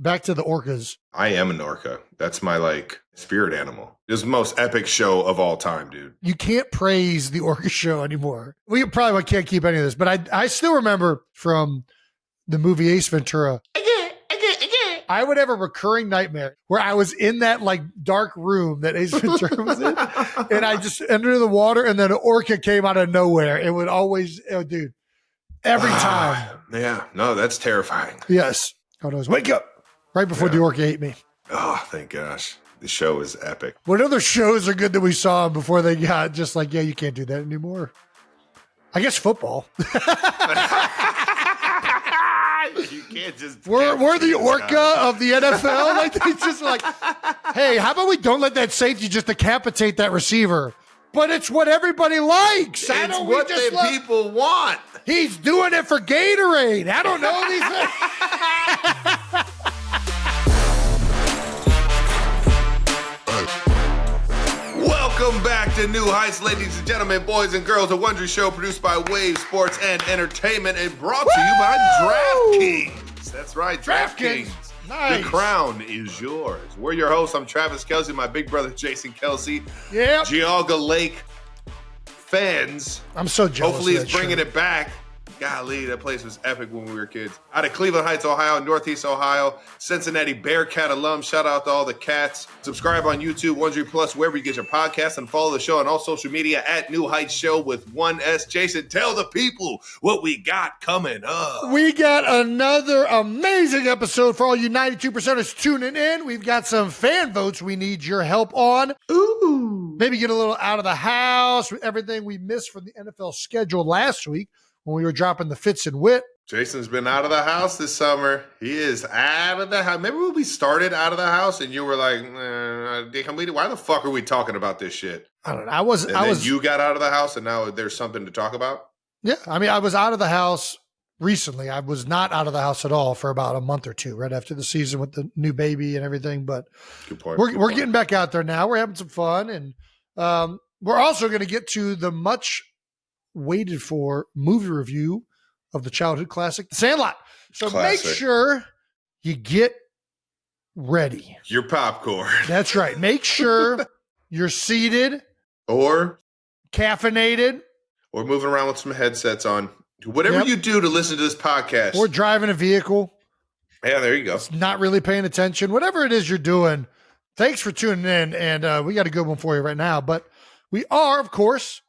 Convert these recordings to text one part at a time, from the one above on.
back to the orcas. I am an orca. That's my spirit animal. It's the most epic show of all time, dude. You can't praise the orca show anymore. We probably can't keep any of this, but I still remember from the movie Ace Ventura. I would have a recurring nightmare where I was in that dark room that Ace Ventura was in, and I just entered the water, and then an orca came out of nowhere. It would always, dude, every time. Yeah, no, that's terrifying. Yes. I would always wake up right before the orca ate me. Oh, thank gosh. The show is epic. What other shows are good that we saw before they got just you can't do that anymore? I guess football. You can't just. We're the orca of the NFL. They just hey, how about we don't let that safety just decapitate that receiver? But it's what everybody likes. It's what the people want. He's doing it for Gatorade. I don't know these. Welcome back to New Heights, ladies and gentlemen, boys and girls. A Wondery show produced by Wave Sports and Entertainment and brought to you by DraftKings. That's right, DraftKings. Nice. The crown is yours. We're your hosts. I'm Travis Kelce, my big brother Jason Kelce. Yep. Geauga Lake fans. I'm so jealous. Hopefully it's bringing it back. Golly, that place was epic when we were kids. Out of Cleveland Heights, Ohio, Northeast Ohio, Cincinnati Bearcat alum. Shout out to all the cats. Subscribe on YouTube, Wondery Plus, wherever you get your podcasts, and follow the show on all social media at New Heights Show with 1S. Jason, tell the people what we got coming up. We got another amazing episode for all you 92%ers tuning in. We've got some fan votes we need your help on. Ooh. Maybe get a little out of the house, everything we missed from the NFL schedule last week when we were dropping the Fitz and Wit. Jason's been out of the house this summer. He is out of the house. Remember when we started out of the house and you were like, why the fuck are we talking about this shit? I don't know. You got out of the house and now there's something to talk about? Yeah. I mean, I was out of the house recently. I was not out of the house at all for about a month or two, right after the season with the new baby and everything. But we're getting back out there now. We're having some fun. And we're also going to get to the much waited for movie review of the childhood classic, The Sandlot. So Make sure you get ready. Your popcorn. That's right. Make sure you're seated or caffeinated or moving around with some headsets on. Whatever you do to listen to this podcast. Or driving a vehicle. Yeah, there you go. Not really paying attention. Whatever it is you're doing, thanks for tuning in. And we got a good one for you right now. But we are, of course,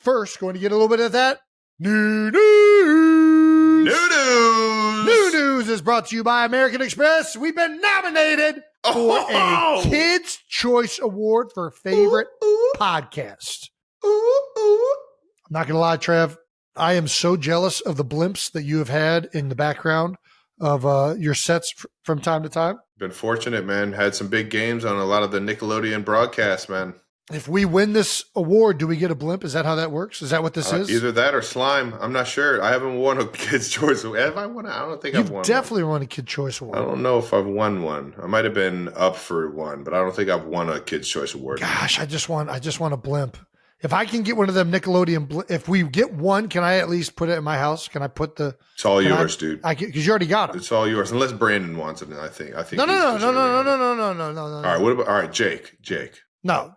first going to get a little bit of that new news. New news is brought to you by American Express. We've been nominated for a Kids' Choice Award for favorite podcast. I'm not going to lie, Trev. I am so jealous of the blimps that you have had in the background of your sets from time to time. Been fortunate, man. Had some big games on a lot of the Nickelodeon broadcasts, man. If we win this award, do we get a blimp? Is that how that works? Is that what this is? Either that or slime. I'm not sure. I haven't won a Kids' Choice Award. Have I won? I don't think I've won. You've definitely won a Kids' Choice Award. I don't know if I've won one. I might have been up for one, but I don't think I've won a Kids' Choice Award. Gosh, I just want a blimp. If I can get one of them Nickelodeon, if we get one, can I at least put it in my house? Can I put the? It's all yours, dude. Because you already got it. It's all yours, unless Brandon wants it. I think. No. All right. What about? All right, Jake. No.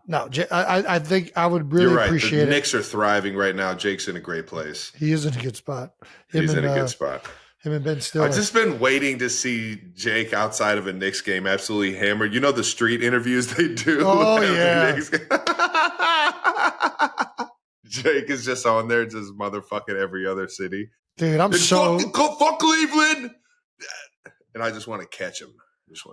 I think I would really appreciate it. The Knicks are thriving right now. Jake's in a great place. He is in a good spot. He's in a good spot. Him and Ben Stiller. I've just been waiting to see Jake outside of a Knicks game absolutely hammered. You know the street interviews they do? Oh, yeah. Jake is just on there just motherfucking every other city. Dude, fuck Cleveland. And I just want to catch him.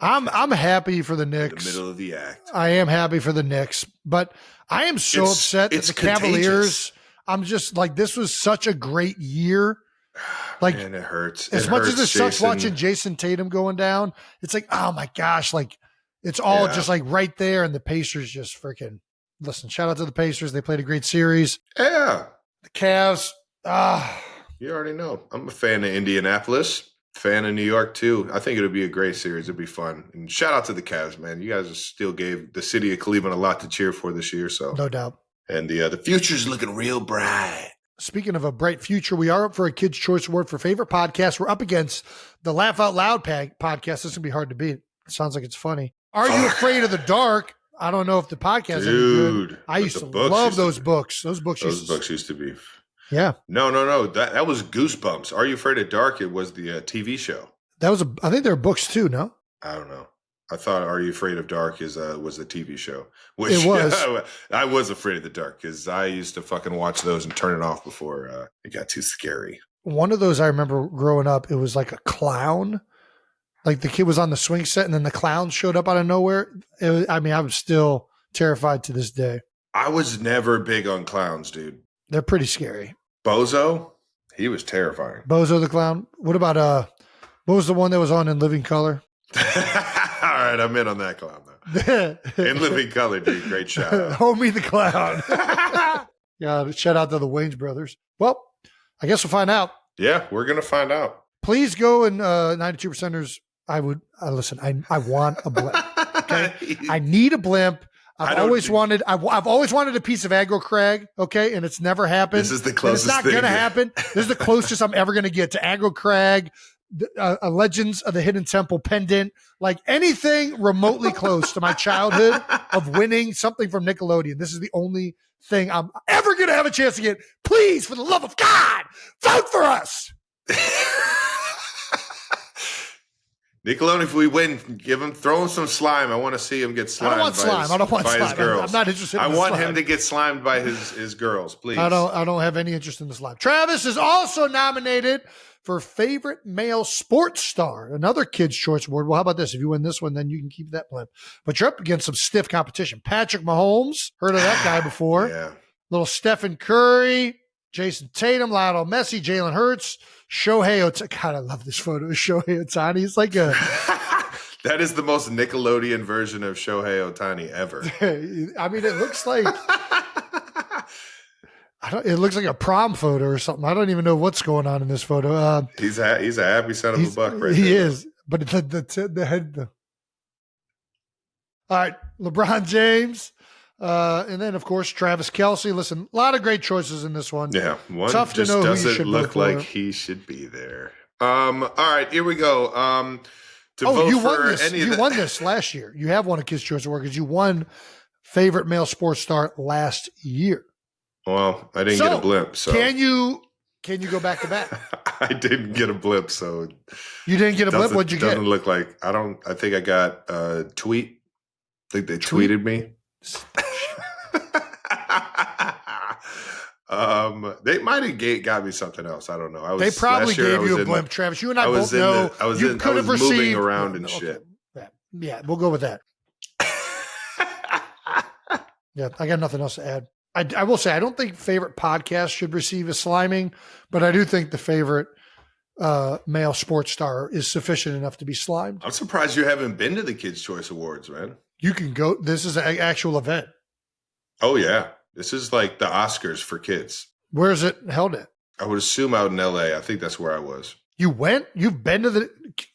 I'm happy for the Knicks. In the middle of the act. I am happy for the Knicks, but I am so upset that the Cavaliers, I'm just like, this was such a great year. Like, man, it hurts. As much as it sucks watching Jason Tatum going down, it's like, oh my gosh, like it's all just like right there. And the Pacers just freaking listen, shout out to the Pacers. They played a great series. Yeah. The Cavs. You already know. I'm a fan of Indianapolis. Fan of New York too. I think it'll be a great series. It'll be fun. And shout out to the Cavs, man. You guys still gave the city of Cleveland a lot to cheer for this year. So no doubt. And the future's looking real bright. speaking of a bright future, we are up for a Kids' Choice Award for favorite podcast. We're up against the Laugh Out Loud podcast. This is going to be hard to beat. It sounds like it's funny. Are You Afraid of the Dark? I don't know if the podcast is any good. I used to love those books. Those books used to be. Yeah. No. That was Goosebumps. Are You Afraid of Dark? It was the TV show. I think there are books too, no? I don't know. I thought Are You Afraid of Dark was the TV show. Which, it was. I was afraid of the dark because I used to fucking watch those and turn it off before it got too scary. One of those I remember growing up, it was like a clown. Like the kid was on the swing set and then the clown showed up out of nowhere. I was still terrified to this day. I was never big on clowns, dude. They're pretty scary. Bozo, he was terrifying. Bozo the clown. What about what was the one that was on In Living Color? All right, I'm in on that clown though. In Living Color, dude. Great shout out. Homie the clown. Yeah, shout out to the Wayans brothers. Well, I guess we'll find out. Yeah, we're gonna find out. Please go and 92%ers. I would listen. I want a blimp. Okay, I need a blimp. I've always wanted a piece of aggro crag. Okay, and it's never happened. This is the closest. And it's not going to happen. This is the closest I'm ever going to get to aggro crag, a Legends of the Hidden Temple pendant, like anything remotely close to my childhood of winning something from Nickelodeon. This is the only thing I'm ever going to have a chance to get. Please, for the love of God, vote for us. Nickelodeon, if we win, throw him some slime. I want to see him get slimed. I don't want slime. I don't want slime. His girls. I'm not interested. I want him to get slimed by his girls, please. I don't have any interest in the slime. Travis is also nominated for favorite male sports star, another Kids' Choice Award. Well, how about this? If you win this one, then you can keep that blimp. But you're up against some stiff competition. Patrick Mahomes, heard of that guy before? Yeah. Little Stephen Curry, Jason Tatum, Lionel Messi, Jalen Hurts, Shohei Ohtani. God, I love this photo of Shohei Ohtani. He's like a... That is the most Nickelodeon version of Shohei Ohtani ever. I mean, it looks like... it looks like a prom photo or something. I don't even know what's going on in this photo. He's a happy son of a buck right there. He is. But the head... All right, LeBron James. And then, of course, Travis Kelce. Listen, a lot of great choices in this one. Yeah, one tough just to know doesn't who you should look vote like for. he should be there. All right, here we go. You won this last year. You have won a Kids' Choice Award because you won favorite male sports star last year. Well, I didn't get a blimp. So can you go back to back? I didn't get a blimp, so you didn't get a blimp. What'd you get? Doesn't look like I think I got a tweet. I think they tweeted me. They might have got me something else. I don't know. They probably gave you a blimp, Travis. You and I both know you could have received moving around and shit. Yeah, we'll go with that. Yeah, I got nothing else to add. I will say I don't think favorite podcast should receive a sliming, but I do think the favorite male sports star is sufficient enough to be slimed. I'm surprised you haven't been to the Kids' Choice Awards, man. You can go. This is an actual event. Oh yeah, this is like the Oscars for kids. Where is it held at? I would assume out in LA. I think that's where I was. You went? You've been to the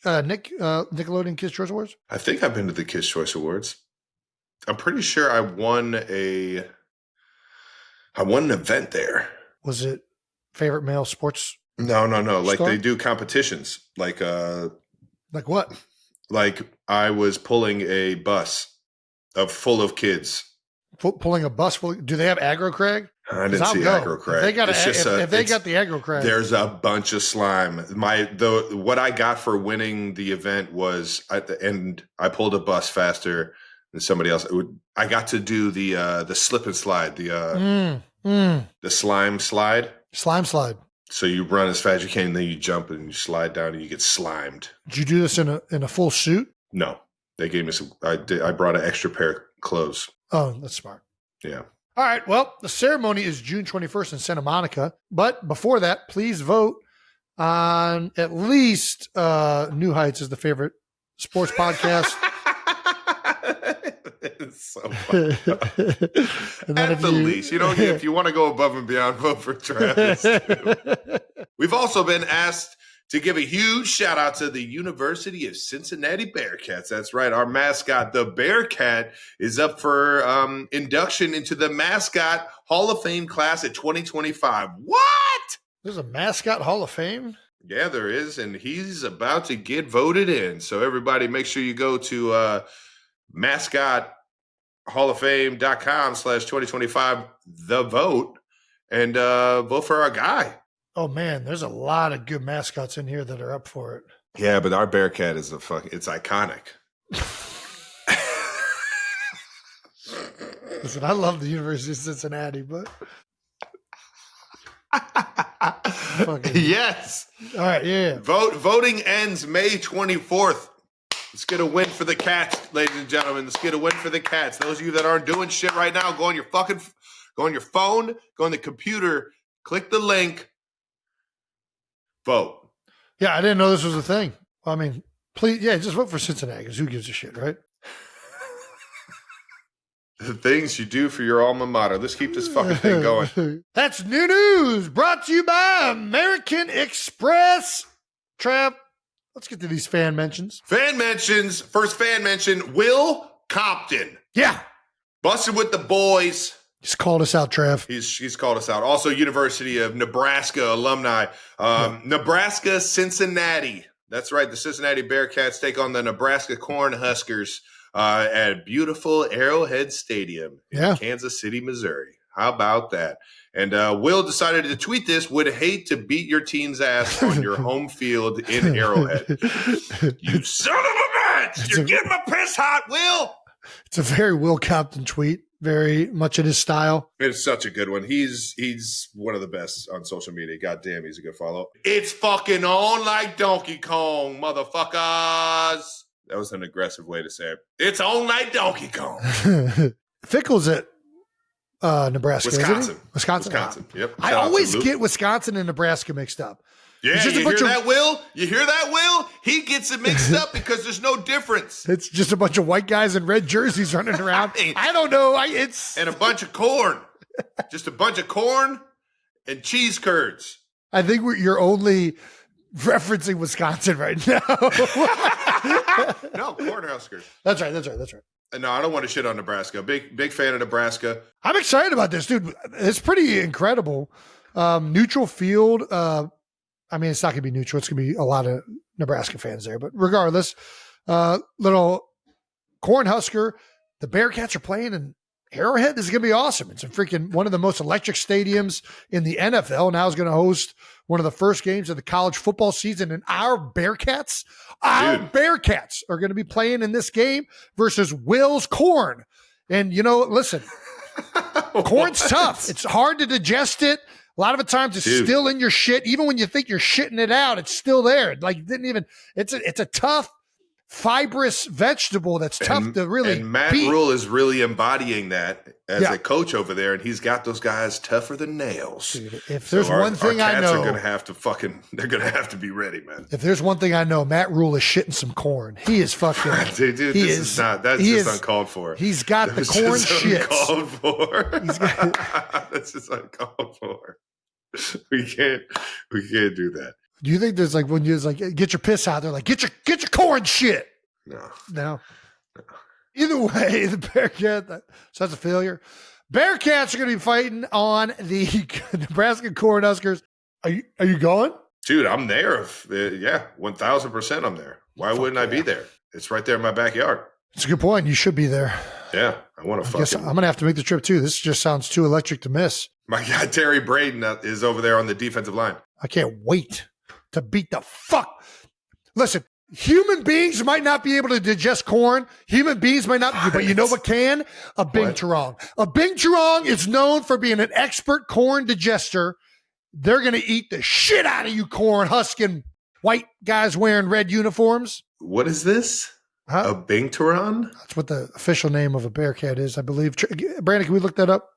Nickelodeon Kids' Choice Awards? I think I've been to the Kids' Choice Awards. I'm pretty sure I won an event there. Was it favorite male sports? No. Like they do competitions. Like what? Like I was pulling a bus full of kids. Pulling a bus full. Do they have aggro crag? I didn't see aggro crag. If they got the aggro crag, there's a bunch of slime. What I got for winning the event was at the end. I pulled a bus faster than somebody else. I got to do the slip and slide, the slime slide. Slime slide. So you run as fast as you can, and then you jump and you slide down, and you get slimed. Did you do this in a full suit? No, they gave me some. I brought an extra pair of clothes. Oh, that's smart. Yeah. All right. Well, the ceremony is June 21st in Santa Monica. But before that, please vote on at least New Heights is the favorite sports podcast. It's so funny. And then at the least, if you want to go above and beyond, vote for Travis. We've also been asked to give a huge shout out to the University of Cincinnati Bearcats. That's right. Our mascot, the Bearcat, is up for induction into the Mascot Hall of Fame class at 2025. What? There's a mascot Hall of Fame? Yeah, there is. And he's about to get voted in. So everybody make sure you go to mascothallofFame.com/2025, the vote, and vote for our guy. Oh, man, there's a lot of good mascots in here that are up for it. Yeah, but our Bearcat is it's iconic. Listen, I love the University of Cincinnati, but yes. All right, yeah. Voting ends May 24th. Let's get a win for the Cats, ladies and gentlemen. Let's get a win for the Cats. Those of you that aren't doing shit right now, go on your phone, go on the computer, click the link, vote. Yeah, I didn't know this was a thing. I mean, please, yeah, just vote for Cincinnati because who gives a shit, right? The things you do for your alma mater. Let's keep this fucking thing going. That's new news brought to you by American Express. Trav, let's get to these fan mentions. Fan mentions. First fan mention, Will Compton. Yeah. Busted with the boys. He's called us out, Trav. He's called us out. Also, University of Nebraska alumni. Nebraska, Cincinnati. That's right. The Cincinnati Bearcats take on the Nebraska Cornhuskers at beautiful Arrowhead Stadium in Kansas City, Missouri. How about that? And Will decided to tweet this, would hate to beat your team's ass on your home field in Arrowhead. You son of a bitch! You're getting my piss hot, Will! It's a very Will Compton tweet. Very much in his style. It's such a good one. He's one of the best on social media. God damn, he's a good follow. It's fucking on like Donkey Kong, motherfuckers. That was an aggressive way to say it. It's on like Donkey Kong. Fickle's at Nebraska, Wisconsin. Wisconsin. Yep. I always get Wisconsin and Nebraska mixed up. Yeah, you hear that, Will? You hear that, Will? He gets it mixed up because there's no difference. It's just a bunch of white guys in red jerseys running around. I don't know. And a bunch of corn. Just a bunch of corn and cheese curds. I think you're only referencing Wisconsin right now. No, Cornhuskers. That's right. No, I don't want to shit on Nebraska. Big fan of Nebraska. I'm excited about this, dude. It's pretty incredible. Neutral field. I mean, it's not going to be neutral. It's going to be a lot of Nebraska fans there. But regardless, little Cornhusker, the Bearcats are playing in Arrowhead. This is going to be awesome. It's a freaking one of the most electric stadiums in the NFL. Now is going to host one of the first games of the college football season. And our Bearcats are going to be playing in this game versus Will's Corn. And, listen, corn's tough. It's hard to digest it. A lot of the times it's still in your shit. Even when you think you're shitting it out, it's still there. Like it's a tough, fibrous vegetable that's tough to really And Matt beat. Rule is really embodying that as a coach over there, and he's got those guys tougher than nails. Dude, if there's one thing I know, they're gonna have to be ready, man. If there's one thing I know, Matt Rule is shitting some corn. He is fucking dude, that's just uncalled for. He's got the corn shit. Uncalled for. That's just uncalled for. We can't do that. Do you think there's like when you're like get your piss out, they're like get your corn shit? No. Either way, the Bearcat. So that's a failure. Bearcats are going to be fighting on the Nebraska Cornhuskers. Are you going? Dude, I'm there. 1,000% I'm there. Why wouldn't I be there? It's right there in my backyard. It's a good point. You should be there. Yeah, I want to fucking. I'm going to have to make the trip too. This just sounds too electric to miss. My guy Terry Braden is over there on the defensive line. I can't wait to beat the fuck. Listen, human beings might not be able to digest corn. Human beings might not, but you know what can? A Bing Turong. A Bing Turong is known for being an expert corn digester. They're going to eat the shit out of you corn husking white guys wearing red uniforms. What is this? A Bing Turong? That's what the official name of a Bearcat is, I believe. Brandon, can we look that up?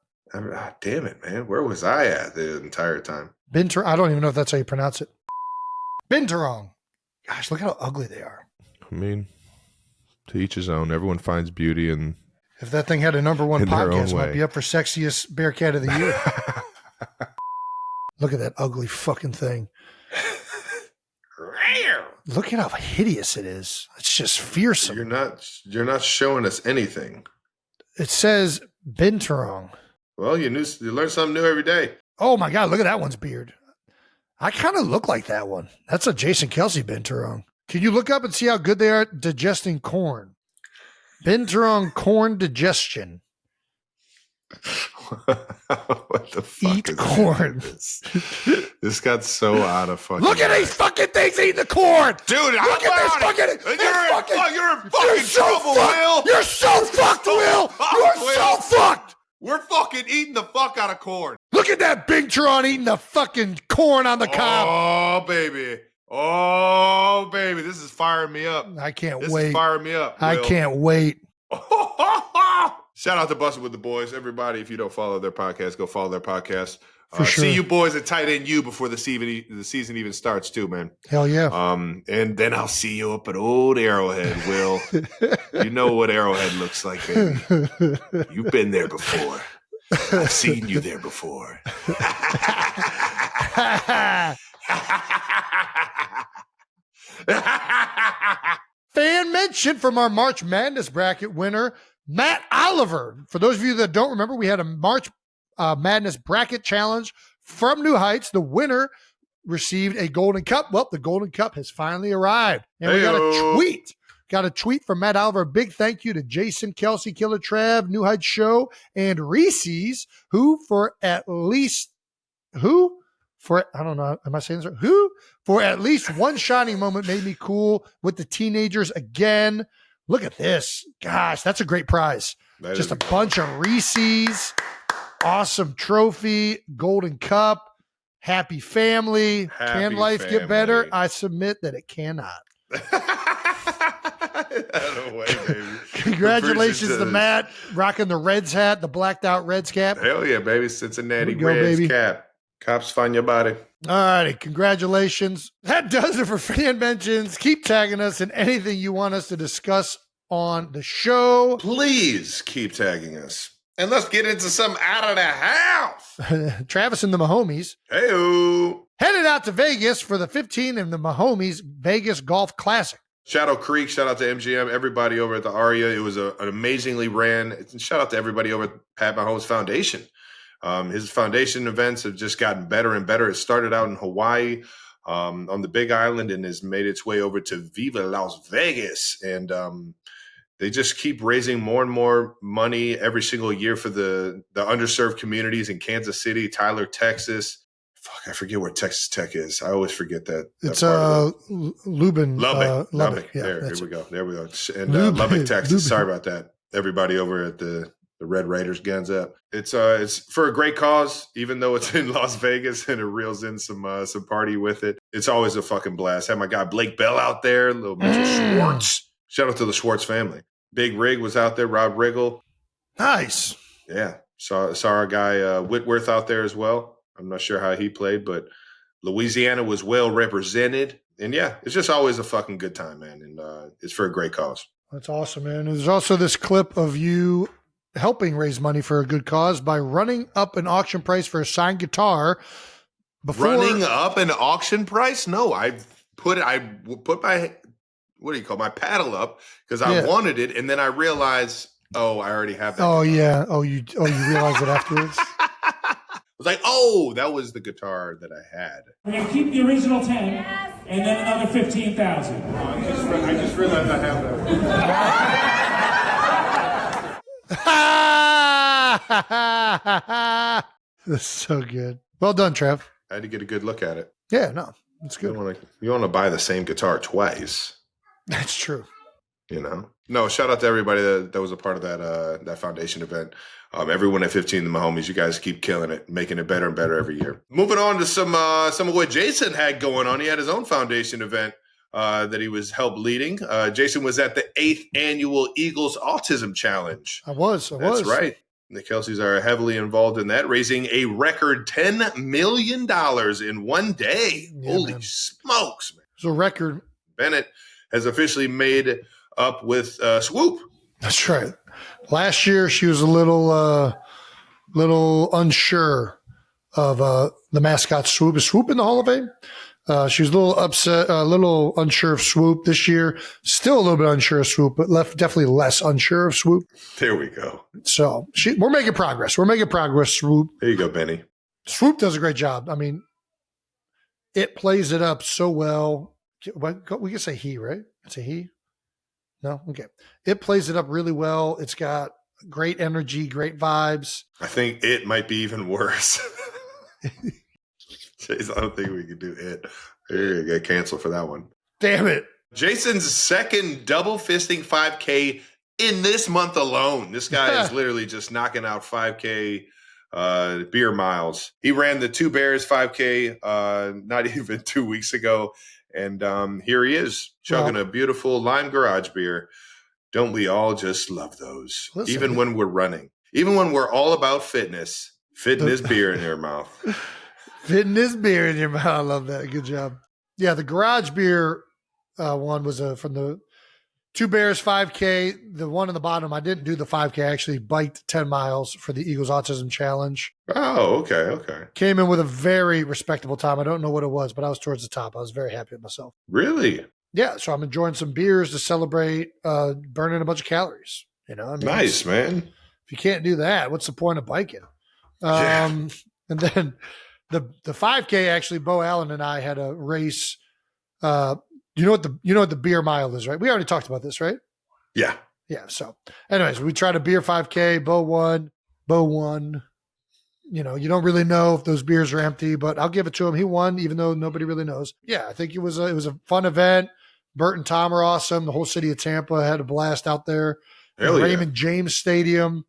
Damn it, man. Where was I at the entire time? Binturong. I don't even know if that's how you pronounce it. Binturong. Gosh, look how ugly they are. I mean, to each his own. Everyone finds beauty in. If that thing had a number one in podcast, it might be up for sexiest Bearcat of the year. Look at that ugly fucking thing. Look at how hideous it is. It's just fearsome. You're not showing us anything. It says Binturong. Well, you learn something new every day. Oh my God, look at that one's beard. I kind of look like that one. That's a Jason Kelsey Binturong. Can you look up and see how good they are at digesting corn? Binturong corn digestion. What the fuck? Eat corn. This got so out of fucking. Look at these fucking things eating the corn, dude. Look at this fucking. You're in fucking trouble, Will. You're so fucked, Will. You're so fucked. We're fucking eating the fuck out of corn. Look at that Binturong eating the fucking corn on the cob. Oh baby. Oh baby. This is firing me up. I can't This wait. is firing me up. Will. I can't wait. Shout out to Bustin' with the Boys. Everybody, if you don't follow their podcast, go follow their podcast. For sure. See you boys at Tight End U before the season even starts too, man. Hell yeah. And then I'll see you up at old Arrowhead, Will. You know what Arrowhead looks like, baby. You've been there before. I've seen you there before. Fan mention from our March Madness bracket winner, Matt Oliver. For those of you that don't remember, we had a March Madness bracket challenge from New Heights. The winner received a golden cup. Well, the golden cup has finally arrived. And we got a tweet. Got a tweet from Matt Oliver. A big thank you to Jason Kelsey, Killer Trav, New Heights Show, and Reese's, who for at least one shining moment made me cool with the teenagers again. Look at this. Gosh, that's a great prize. Just a bunch of Reese's, awesome trophy, golden cup, happy family. Can life get better? I submit that it cannot. No way, baby. Congratulations to Matt, rocking the Reds hat, the blacked out Reds cap. Hell yeah, baby. Cincinnati Go, Reds baby. cap. Cops find your body. All righty. Congratulations. That does it for fan mentions. Keep tagging us in anything you want us to discuss on the show. Please keep tagging us. And let's get into some out of the house. Travis and the Mahomies. Hey-o. Headed out to Vegas for the 15 and the Mahomies Vegas Golf Classic. Shadow Creek, shout out to MGM, everybody over at the Aria. It was an amazingly ran. Shout out to everybody over at Pat Mahomes Foundation. His foundation events have just gotten better and better. It started out in Hawaii on the Big Island and has made its way over to Viva Las Vegas. And they just keep raising more and more money every single year for the underserved communities in Kansas City, Tyler, Texas. Fuck, I forget where Texas Tech is. I always forget that. It's Lubbock. Lubbock. Yeah, there we go. And Lubbock, Lubbock, Texas. Lubbock. Sorry about that. Everybody over at the Red Raiders guns up. It's for a great cause, even though it's in Las Vegas and it reels in some party with it. It's always a fucking blast. Had my guy Blake Bell out there, little Mitchell Schwartz. Shout out to the Schwartz family. Big Rig was out there, Rob Riggle. Nice. Yeah. Saw our guy Whitworth out there as well. I'm not sure how he played, but Louisiana was well represented. And yeah, it's just always a fucking good time, man. And it's for a great cause. That's awesome, man. There's also this clip of you helping raise money for a good cause by running up an auction price for a signed guitar. Running up an auction price? No, I put my, my paddle up because I wanted it. And then I realized, I already have that. Oh, guitar. yeah. Oh, you realized it afterwards? I was like, that was the guitar that I had. We're going to keep the original 10 and then another 15,000. I just realized I have that. That's so good. Well done, Trev. I had to get a good look at it. Yeah, no, that's good. You want to buy the same guitar twice. That's true. No, shout out to everybody that was a part of that foundation event. Everyone at 15, the Mahomies, you guys keep killing it, making it better and better every year. Moving on to some of what Jason had going on. He had his own foundation event that he was helped leading. Jason was at the 8th annual Eagles Autism Challenge. I was. That's right. The Kelseys are heavily involved in that, raising a record $10 million in one day. Yeah, Holy smokes, man. It's a record. Bennett has officially made up with Swoop. That's right. Last year, she was a little unsure of the mascot Swoop. Is Swoop in the Hall of Fame? She was a little upset, a little unsure of Swoop this year. Still a little bit unsure of Swoop, but definitely less unsure of Swoop. There we go. So we're making progress. We're making progress, Swoop. There you go, Benny. Swoop does a great job. I mean, it plays it up so well. We can say he, right? It's a he? No? Okay. It plays it up really well. It's got great energy, great vibes. I think it might be even worse. Chase, I don't think we can do it. You're going to get canceled for that one. Damn it. Jason's second double fisting 5K in this month alone. This guy is literally just knocking out 5K beer miles. He ran the Two Bears 5K not even 2 weeks ago. And here he is chugging a beautiful lime garage beer. Don't we all just love those? Listen, even when we're running, even when we're all about fitness, fitting this beer in your mouth. Fitting this beer in your mouth. I love that. Good job. Yeah, the garage beer one was from the Two Bears 5K. The one on the bottom, I didn't do the 5K. I actually biked 10 miles for the Eagles Autism Challenge. Oh, okay. Came in with a very respectable time. I don't know what it was, but I was towards the top. I was very happy with myself. Really? Yeah, so I'm enjoying some beers to celebrate burning a bunch of calories. You know, I mean, nice, man. If you can't do that, what's the point of biking? And then the 5K, actually, Bo Allen and I had a race. You know what the beer mile is, right? We already talked about this, right? Yeah. Yeah. So anyways, we tried a beer 5K. Bo won. You know, you don't really know if those beers are empty, but I'll give it to him. He won, even though nobody really knows. Yeah, I think it was a fun event. Bert and Tom are awesome. The whole city of Tampa had a blast out there. Raymond James Stadium.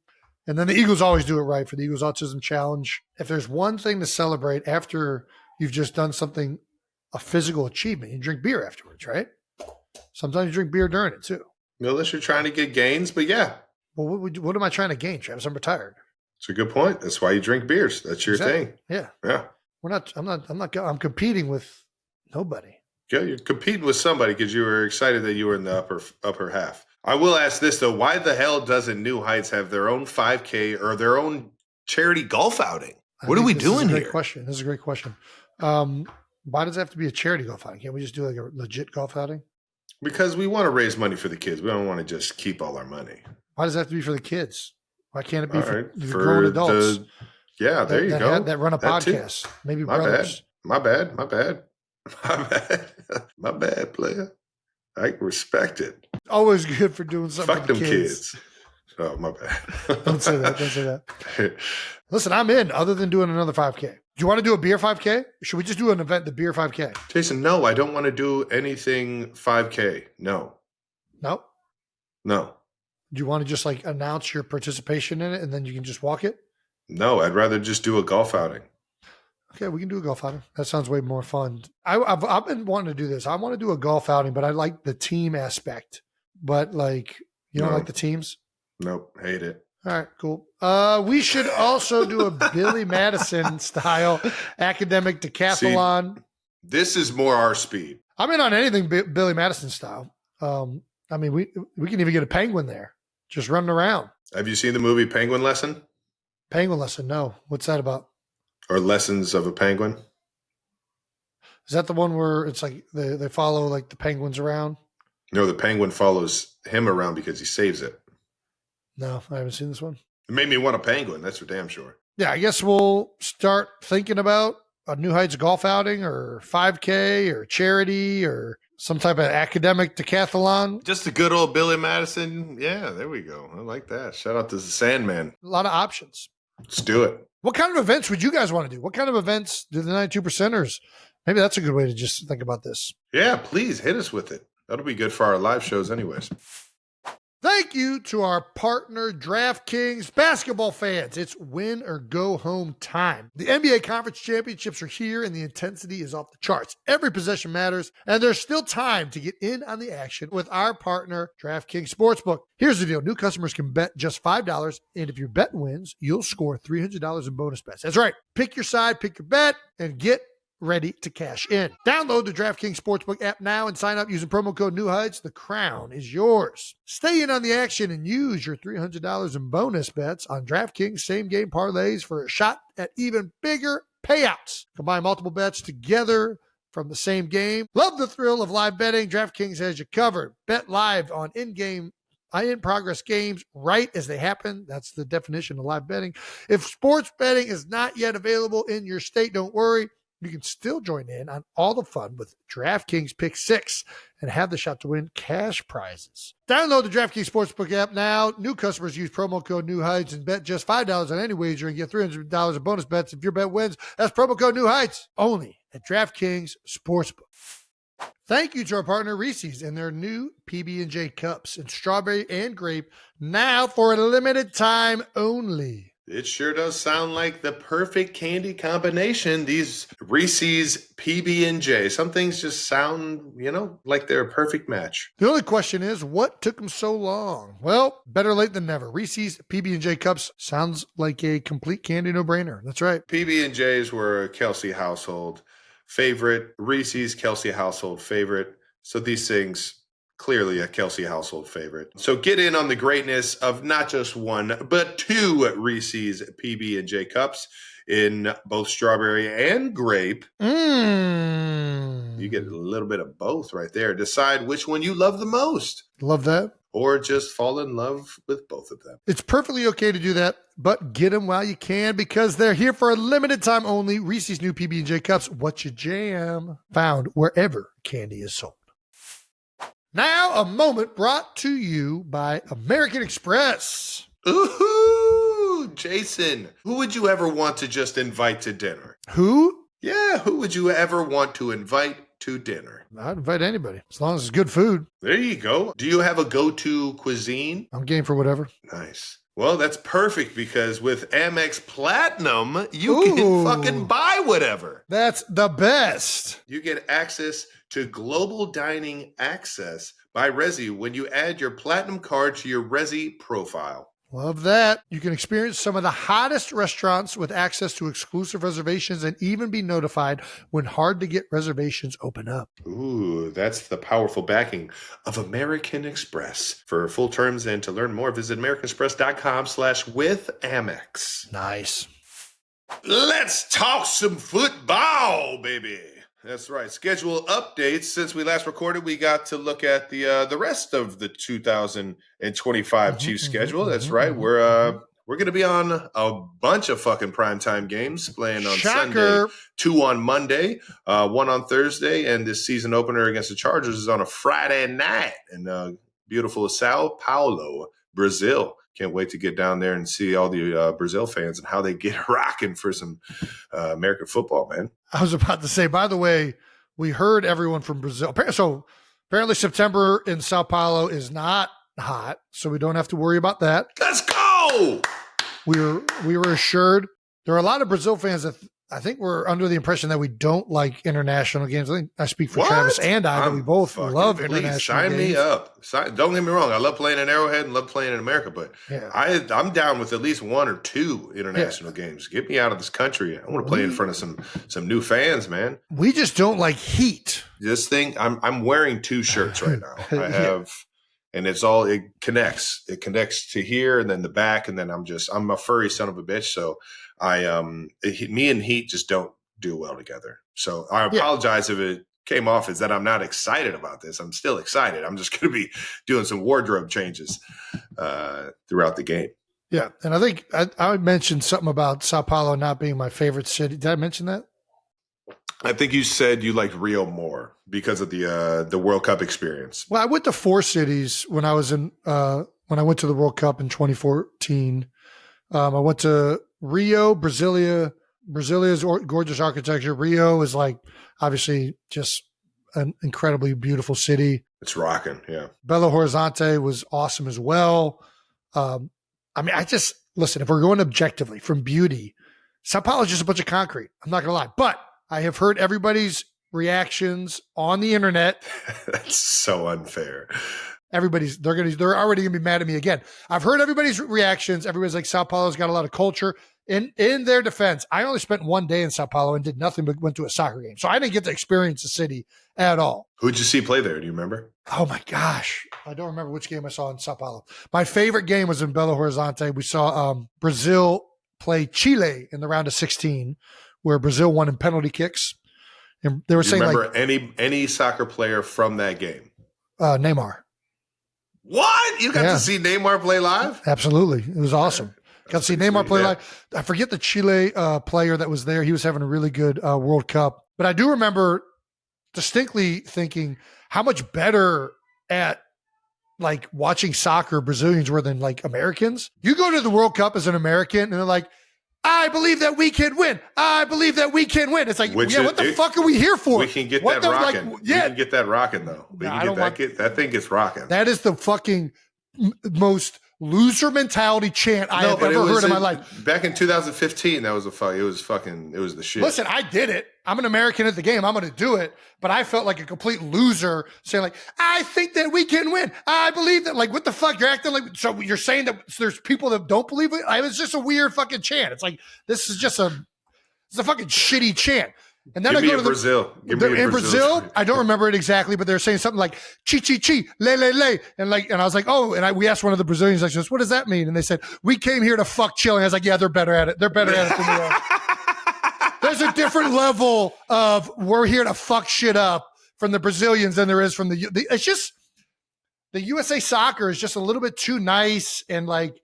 And then the Eagles always do it right for the Eagles Autism Challenge. If there's one thing to celebrate after you've just done something, a physical achievement, you drink beer afterwards, right? Sometimes you drink beer during it too. Unless you're trying to get gains, but yeah. Well, what am I trying to gain, Travis? I'm retired. It's a good point. That's why you drink beers. That's your thing. Yeah. Yeah. I'm competing with nobody. Yeah, you're competing with somebody because you were excited that you were in the upper half. I will ask this though: why the hell doesn't New Heights have their own 5K or their own charity golf outing? What are we doing here? This is a great question. Why does it have to be a charity golf outing? Can't we just do like a legit golf outing? Because we want to raise money for the kids. We don't want to just keep all our money. Why does it have to be for the kids? Why can't it be for grown adults? There you go. That run a podcast. Maybe brothers. My bad, player. I respect it. Always good for doing something. Fuck them kids. Oh, my bad. Don't say that. Listen, I'm in other than doing another 5K. Do you want to do a beer 5K? Or should we just do an event, the beer 5K? Jason, no, I don't want to do anything 5K. No. Nope. No. Do you want to just like announce your participation in it and then you can just walk it? No, I'd rather just do a golf outing. Okay, we can do a golf outing. That sounds way more fun. I've been wanting to do this. I want to do a golf outing, but I like the team aspect. But like, you don't like the teams? Nope, hate it. All right, cool. We should also do a Billy Madison style academic decathlon. See, this is more our speed. I'm in on anything Billy Madison style. I mean, we can even get a penguin there, just running around. Have you seen the movie Penguin Lesson? Penguin Lesson? No. What's that about? Or Lessons of a Penguin? Is that the one where it's like they follow like the penguins around? No, the penguin follows him around because he saves it. No, I haven't seen this one. It made me want a penguin. That's for damn sure. Yeah, I guess we'll start thinking about a New Heights golf outing or 5K or charity or some type of academic decathlon. Just a good old Billy Madison. Yeah, there we go. I like that. Shout out to the Sandman. A lot of options. Let's do it. What kind of events would you guys want to do? What kind of events do the 92%ers? Maybe that's a good way to just think about this. Yeah, please hit us with it. That'll be good for our live shows anyways. Thank you to our partner, DraftKings. Basketball fans, it's win or go home time. The NBA Conference Championships are here and the intensity is off the charts. Every possession matters, and there's still time to get in on the action with our partner, DraftKings Sportsbook. Here's the deal. New customers can bet just $5, and if your bet wins, you'll score $300 in bonus bets. That's right. Pick your side, pick your bet, and get ready to cash in. Download the DraftKings Sportsbook app now and sign up using promo code New Heights. The crown is yours. Stay in on the action and use your $300 in bonus bets on DraftKings same-game parlays for a shot at even bigger payouts. Combine multiple bets together from the same game. Love the thrill of live betting. DraftKings has you covered. Bet live on in-progress games right as they happen. That's the definition of live betting. If sports betting is not yet available in your state, don't worry. You can still join in on all the fun with DraftKings Pick 6 and have the shot to win cash prizes. Download the DraftKings Sportsbook app now. New customers use promo code New Heights and bet just $5 on any wager and get $300 in bonus bets if your bet wins. That's promo code New Heights only at DraftKings Sportsbook. Thank you to our partner Reese's and their new PB&J cups in strawberry and grape, now for a limited time only. It sure does sound like the perfect candy combination. These Reese's PB&J. Some things just sound, like they're a perfect match. The only question is, what took them so long? Well, better late than never. Reese's PB&J cups sounds like a complete candy no-brainer. That's right. PB&Js were a Kelsey household favorite. Reese's Kelsey household favorite. So these things, clearly a Kelsey household favorite. So get in on the greatness of not just one, but two Reese's PB&J cups in both strawberry and grape. You get a little bit of both right there. Decide which one you love the most. Love that. Or just fall in love with both of them. It's perfectly okay to do that, but get them while you can because they're here for a limited time only. Reese's new PB&J cups, what you jam, found wherever candy is sold. Now, a moment brought to you by American Express. Ooh, Jason, who would you ever want to just invite to dinner? Who? Yeah, who would you ever want to invite to dinner? I'd invite anybody, as long as it's good food. There you go. Do you have a go-to cuisine? I'm game for whatever. Nice. Well, that's perfect because with Amex Platinum, you can fucking buy whatever. That's the best. You get access to global dining access by Resy when you add your Platinum card to your Resy profile. Love that. You can experience some of the hottest restaurants with access to exclusive reservations and even be notified when hard-to-get reservations open up. Ooh, that's the powerful backing of American Express. For full terms and to learn more, visit americanexpress.com/withAmex. Nice. Let's talk some football, baby. That's right. Schedule updates. Since we last recorded, we got to look at the rest of the 2025 Chiefs schedule. That's right. We're going to be on a bunch of fucking primetime games playing on Shocker. Sunday, 2 on Monday, 1 on Thursday, and this season opener against the Chargers is on a Friday night in beautiful Sao Paulo, Brazil. Can't wait to get down there and see all the Brazil fans and how they get rocking for some American football, man. I was about to say, by the way, we heard everyone from Brazil. So apparently September in Sao Paulo is not hot, so we don't have to worry about that. Let's go! We were assured. There are a lot of Brazil fans that I think we're under the impression that we don't like international games. I think I speak for Travis and I, that we both love international games. Sign me up. Don't get me wrong. I love playing in Arrowhead and love playing in America, but I'm down with at least 1 or 2 international games. Get me out of this country. I want to play in front of some new fans, man. We just don't like heat. This thing, I'm wearing 2 shirts right now. I have, and it connects. It connects to here and then the back, and then I'm a furry son of a bitch, so me and heat just don't do well together. So I apologize if it came off as that I'm not excited about this. I'm still excited. I'm just going to be doing some wardrobe changes throughout the game. Yeah. And I think I mentioned something about Sao Paulo not being my favorite city. Did I mention that? I think you said you liked Rio more because of the World Cup experience. Well, I went to 4 cities when I was when I went to the World Cup in 2014. I went to Rio, Brasilia's gorgeous architecture. Rio is like obviously just an incredibly beautiful city. It's rocking, yeah. Belo Horizonte was awesome as well. Listen, if we're going objectively from beauty, Sao Paulo is just a bunch of concrete. I'm not going to lie. But I have heard everybody's reactions on the internet. That's so unfair. They're already gonna be mad at me again. I've heard everybody's reactions. Everybody's like, Sao Paulo's got a lot of culture. In their defense, I only spent 1 day in Sao Paulo and did nothing but went to a soccer game. So I didn't get to experience the city at all. Who'd you see play there? Do you remember? Oh my gosh. I don't remember which game I saw in Sao Paulo. My favorite game was in Belo Horizonte. We saw Brazil play Chile in the round of 16, where Brazil won in penalty kicks. And they were You saying remember like any soccer player from that game? Neymar. What? You got to see Neymar play live? Absolutely. It was awesome. Got to see Neymar sweet, play live. I forget the Chile player that was there. He was having a really good World Cup. But I do remember distinctly thinking how much better at like watching soccer Brazilians were than like Americans. You go to the World Cup as an American and they're like, I believe that we can win. I believe that we can win. It's like, what the fuck are we here for? We can get that rocking. We can get that rocking, though. That thing gets rocking. That is the fucking most loser mentality chant I have ever heard in my life. Back in 2015, it was the shit. Listen, I did it. I'm an American at the game. I'm going to do it. But I felt like a complete loser saying like, I think that we can win. I believe that. Like, what the fuck? You're acting like, so you're saying that there's people that don't believe it? It was just a weird fucking chant. It's like, this is just it's a fucking shitty chant. And then I go to Brazil. In Brazil, I don't remember it exactly, but they're saying something like chi chi chi, le le le, and I was like, oh, and we asked one of the Brazilians, like, what does that mean? And they said, we came here to fuck chilling. I was like, yeah, they're better at it. They're better at it than we are. There's a different level of we're here to fuck shit up from the Brazilians than there is from it's just the USA soccer is just a little bit too nice and like.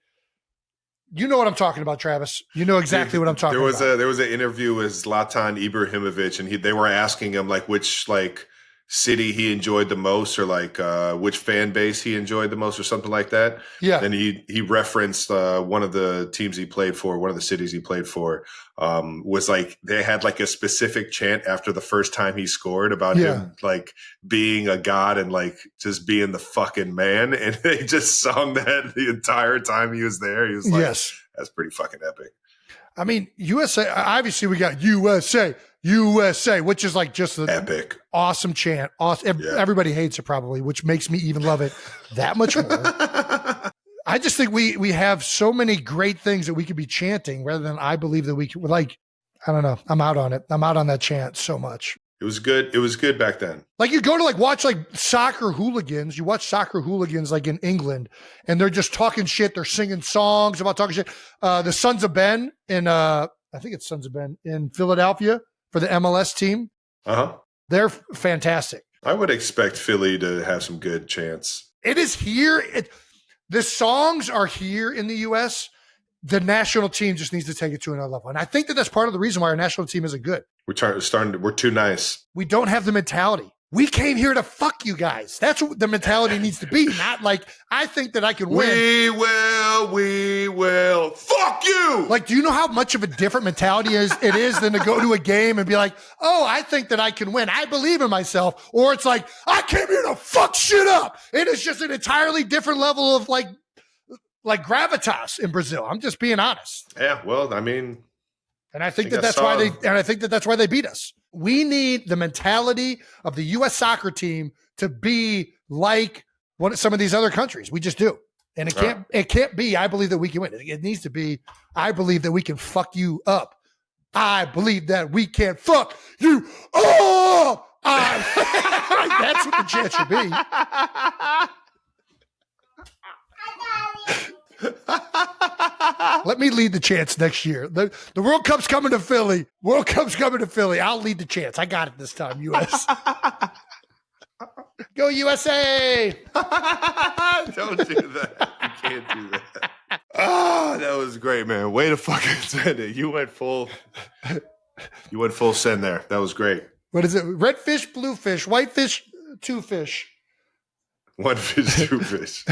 You know what I'm talking about, Travis. You know exactly what I'm talking about. There was an interview with Zlatan Ibrahimovic, and they were asking him like which like city he enjoyed the most, or like which fan base he enjoyed the most, or something like that. Yeah. And he referenced one of the teams he played for, one of the cities he played for, was like they had like a specific chant after the first time he scored about him like being a god and like just being the fucking man, and they just sung that the entire time he was there. He was like, yes, that's pretty fucking epic. I mean, USA, obviously we got USA, which is like just an epic, awesome chant. Awesome. Yeah. Everybody hates it probably, which makes me even love it that much more. I just think we have so many great things that we could be chanting rather than I believe that we could, like, I don't know. I'm out on it. I'm out on that chant so much. It was good. It was good back then. Like you go to like watch like soccer hooligans. You watch soccer hooligans like in England, and they're just talking shit. They're singing songs about talking shit. The Sons of Ben in I think it's Sons of Ben in Philadelphia for the MLS team. They're fantastic. I would expect Philly to have some good chants. It is here. The songs are here in the U.S. The national team just needs to take it to another level. And I think that that's part of the reason why our national team isn't good. We're too nice. We don't have the mentality. We came here to fuck you guys. That's what the mentality needs to be. Not like, I think that I can win. We will. Fuck you. Like, do you know how much of a different mentality it is than to go to a game and be like, oh, I think that I can win. I believe in myself. Or it's like, I came here to fuck shit up. It is just an entirely different level of like gravitas in Brazil. I'm just being honest. Yeah, well, I mean, and I think that's why they beat us. We need the mentality of the U.S. soccer team to be like some of these other countries. We just do, and it can't be. I believe that we can win. It needs to be. I believe that we can fuck you up. I believe that we can fuck you up. That's what the chant should be. Let me lead the chants next year. The World Cup's coming to Philly. I'll lead the chants. I got it this time, US. Go USA! Don't do that. You can't do that. Oh, that was great, man. Way to fucking send it. You went full send there. That was great. What is it? Red fish, blue fish, white fish, two fish. One fish, two fish.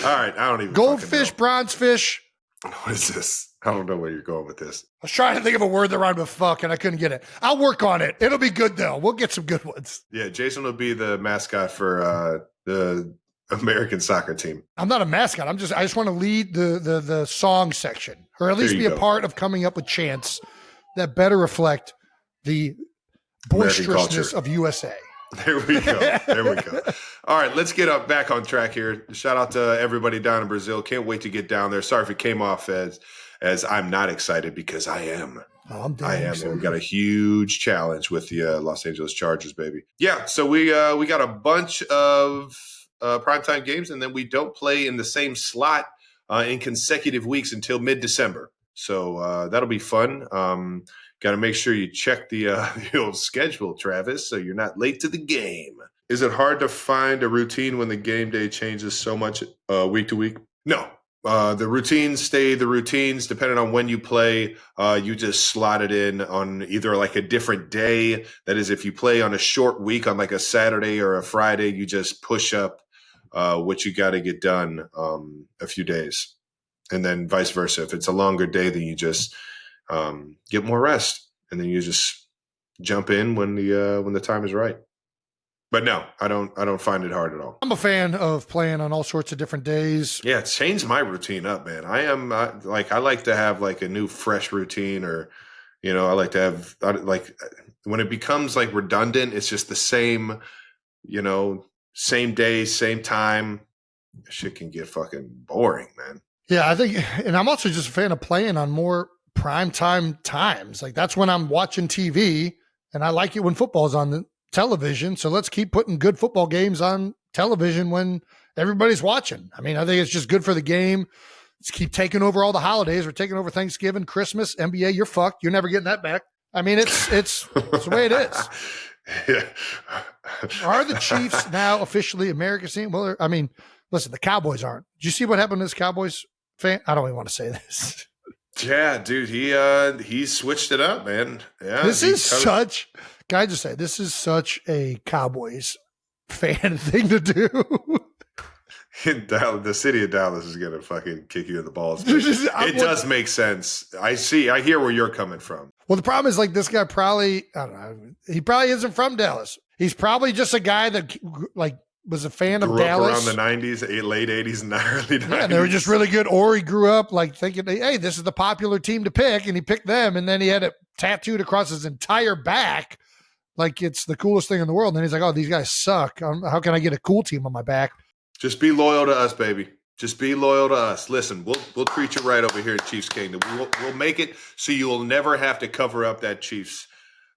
All right, I don't even. Goldfish, bronze fish. What is this? I don't know where you're going with this. I was trying to think of a word that rhymed with fuck, and I couldn't get it. I'll work on it. It'll be good, though. We'll get some good ones. Yeah, Jason will be the mascot for the American soccer team. I'm not a mascot. I just want to lead the song section, or at least be a part of coming up with chants that better reflect the boisterousness of USA. There we go. All right, let's get back on track here. Shout out to everybody down in Brazil. Can't wait to get down there. Sorry if it came off as I'm not excited, because I am. Oh, I'm I am. We got a huge challenge with the Los Angeles Chargers, baby. Yeah, so we got a bunch of primetime games, and then we don't play in the same slot in consecutive weeks until mid-December. So that'll be fun. Got to make sure you check the the old schedule, Travis, so you're not late to the game. Is it hard to find a routine when the game day changes so much week to week? No. The routines stay the routines. Depending on when you play, you just slot it in on either like a different day. That is, if you play on a short week on like a Saturday or a Friday, you just push up what you got to get done a few days. And then vice versa. If it's a longer day, then you just get more rest. And then you just jump in when the time is right. But no, I don't find it hard at all. I'm a fan of playing on all sorts of different days. Yeah, it's changed my routine up, man. I like to have like a new fresh routine, or I like to have like when it becomes like redundant, it's just the same, same day, same time. Shit can get fucking boring, man. Yeah, I think, and I'm also just a fan of playing on more primetime times. Like that's when I'm watching TV, and I like it when football's on the television. So let's keep putting good football games on television when everybody's watching. I mean, I think it's just good for the game. Let's keep taking over all the holidays. We're taking over Thanksgiving, Christmas, NBA. You're fucked. You're never getting that back. I mean, it's the way it is. Yeah. Are the Chiefs now officially America's team? Well, I mean, listen, the Cowboys aren't. Did you see what happened to this Cowboys fan? I don't even want to say this. Yeah, dude, he switched it up, man. Yeah, This is such a Cowboys fan thing to do. The city of Dallas is gonna fucking kick you in the balls. It does make sense. I hear where you're coming from. Well, the problem is like this guy probably, I don't know, he probably isn't from Dallas. He's probably just a guy that like was a fan of Dallas around the 90s, late 80s and early 90s. Yeah, they were just really good. Or he grew up like thinking, hey, this is the popular team to pick, and he picked them, and then he had it tattooed across his entire back like it's the coolest thing in the world. And then he's like, oh, these guys suck. How can I get a cool team on my back? Just be loyal to us, baby. Just be loyal to us. Listen, we'll treat you right over here at Chiefs Kingdom. We'll make it so you will never have to cover up that Chiefs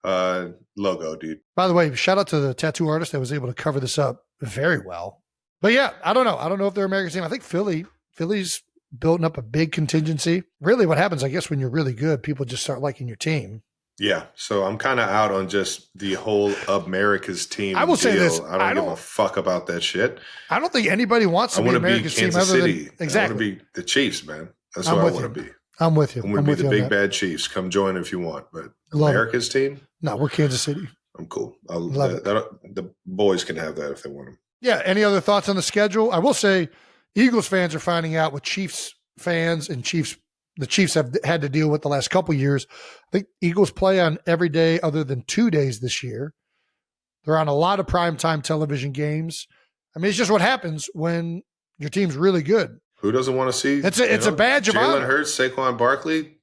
logo, dude. By the way, shout out to the tattoo artist that was able to cover this up very well. But yeah, I don't know. I don't know if they're America's team. I think Philly's building up a big contingency. Really what happens, I guess, when you're really good, people just start liking your team. Yeah. So I'm kind of out on just the whole America's team. I will say this. I don't give a fuck about that shit. I don't think anybody wants to be America's team other than exactly. I want to be the Chiefs, man. That's what I want to be. I'm with you. I'm going to be the big bad Chiefs. Come join if you want. But America's team? No, we're Kansas City. I'm cool. Love it. The boys can have that if they want them. Yeah. Any other thoughts on the schedule? I will say Eagles fans are finding out what Chiefs fans and the Chiefs have had to deal with the last couple of years. I think Eagles play on every day other than 2 days this year. They're on a lot of primetime television games. I mean, it's just what happens when your team's really good. Who doesn't want to see? It's a badge of honor. Jalen Hurts, Saquon Barkley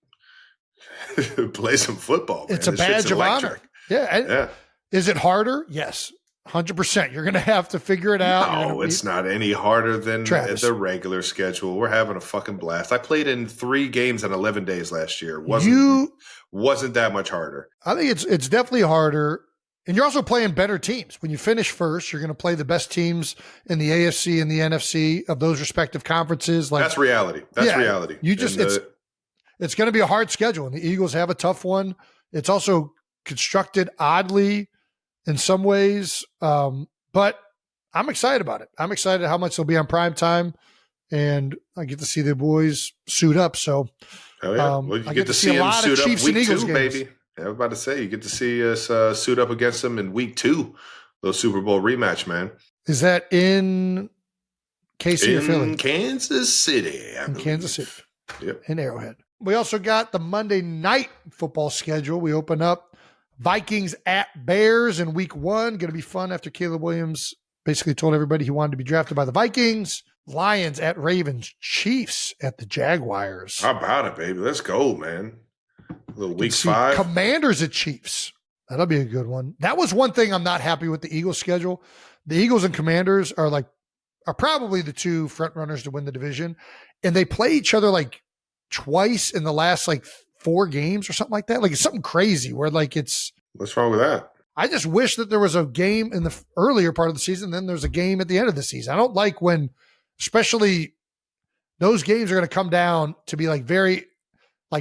play some football. Man. It's a badge of honor. Yeah. Is it harder? Yes. 100%. You're going to have to figure it out. No, it's not any harder than the regular schedule. We're having a fucking blast. I played in 3 games in 11 days last year. Wasn't that much harder. I think it's definitely harder. And you're also playing better teams. When you finish first, you're going to play the best teams in the AFC and the NFC of those respective conferences. Like that's reality. That's reality. It's going to be a hard schedule, and the Eagles have a tough one. It's also constructed oddly in some ways, but I'm excited about it. I'm excited how much they'll be on prime time, and I get to see the boys suit up. So, well, you get to see them suit up week 2, baby. I was about to say, you get to see us suit up against them in week 2, those Super Bowl rematch, man. Is that in KC or Philly? Kansas City. In Kansas City. Yep. In Arrowhead. We also got the Monday night football schedule. We open up Vikings at Bears in week 1. Going to be fun after Caleb Williams basically told everybody he wanted to be drafted by the Vikings. Lions at Ravens. Chiefs at the Jaguars. How about it, baby? Let's go, man. A little week 5. Commanders at Chiefs. That'll be a good one. That was one thing I'm not happy with the Eagles schedule. The Eagles and Commanders are probably the 2 front runners to win the division. And they play each other like twice in the last 4 games or something like that. Like it's something crazy where it's. What's wrong with that? I just wish that there was a game in the earlier part of the season, then there's a game at the end of the season. I don't like when, especially those games are going to come down to be very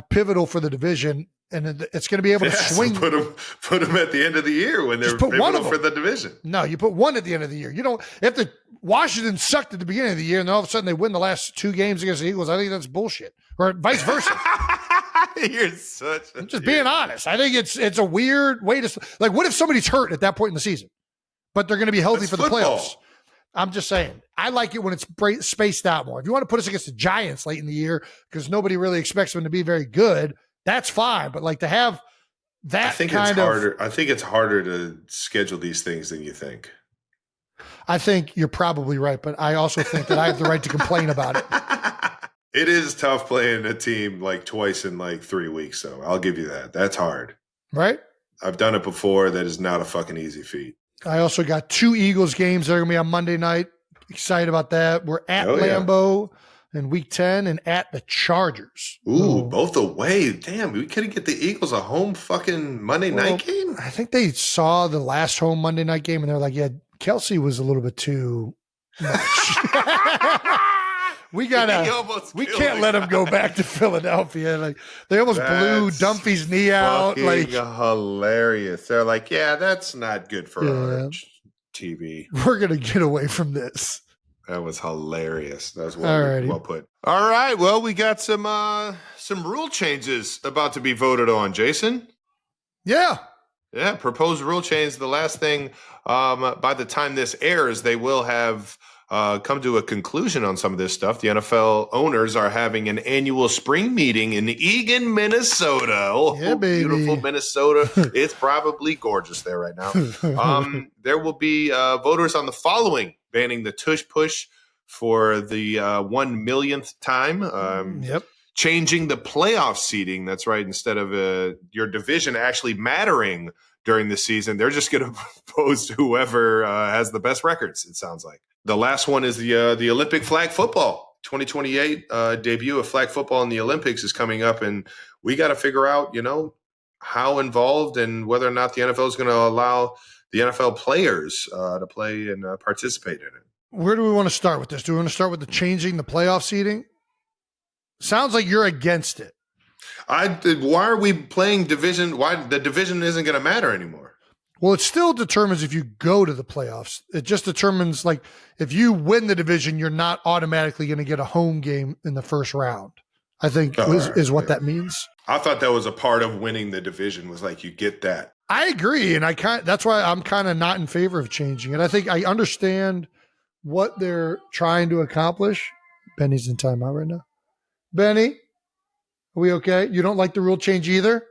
pivotal for the division. and it's going to be able to swing. So put them at the end of the year when they're pivotal for the division. No, you put one at the end of the year. You don't. If the Washington sucked at the beginning of the year and then all of a sudden they win the last 2 games against the Eagles, I think that's bullshit. Or vice versa. You're such. I'm just being honest. I think it's a weird way to like. What if somebody's hurt at that point in the season, but they're going to be healthy for the playoffs? I'm just saying. I like it when it's spaced out more. If you want to put us against the Giants late in the year because nobody really expects them to be very good, that's fine. But like to have that, I think it's harder. I think it's harder to schedule these things than you think. I think you're probably right, but I also think that I have the right to complain about it. It is tough playing a team like twice in like 3 weeks, though. I'll give you that. That's hard. Right? I've done it before. That is not a fucking easy feat. I also got 2 Eagles games that are going to be on Monday night. Excited about that. We're at Lambeau in Week 10 and at the Chargers. Ooh, both away. Damn, we couldn't get the Eagles a home fucking Monday night game? I think they saw the last home Monday night game and they're like, yeah, Kelsey was a little bit too much. We can't let him go back to Philadelphia. Like they almost blew Dumpy's knee out. Like hilarious. They're like, yeah, that's not good for our TV. We're gonna get away from this. That was hilarious. That was well put. All right. Well, we got some rule changes about to be voted on, Jason. Yeah. Yeah. Proposed rule change. The last thing, by the time this airs, they will have come to a conclusion on some of this stuff. The NFL owners are having an annual spring meeting in Eagan, Minnesota. Oh, yeah, beautiful Minnesota. It's probably gorgeous there right now. There will be voters on the following: banning the tush push for the 1 millionth time. Changing the playoff seeding. That's right. Instead of your division actually mattering during the season, they're just going to propose to whoever has the best records, it sounds like. The last one is the Olympic flag football. 2028 debut of flag football in the Olympics is coming up, and we got to figure out, how involved and whether or not the NFL is going to allow the NFL players to play and participate in it. Where do we want to start with this? Do we want to start with the changing the playoff seeding? Sounds like you're against it. Why are we playing division? Why the division isn't going to matter anymore? Well, it still determines if you go to the playoffs. It just determines, like, if you win the division, you're not automatically going to get a home game in the first round, I think is what that means. I thought that was a part of winning the division, was like you get that. I agree, and that's why I'm kind of not in favor of changing it. I think I understand what they're trying to accomplish. Benny's in timeout right now. Benny, are we okay? You don't like the rule change either?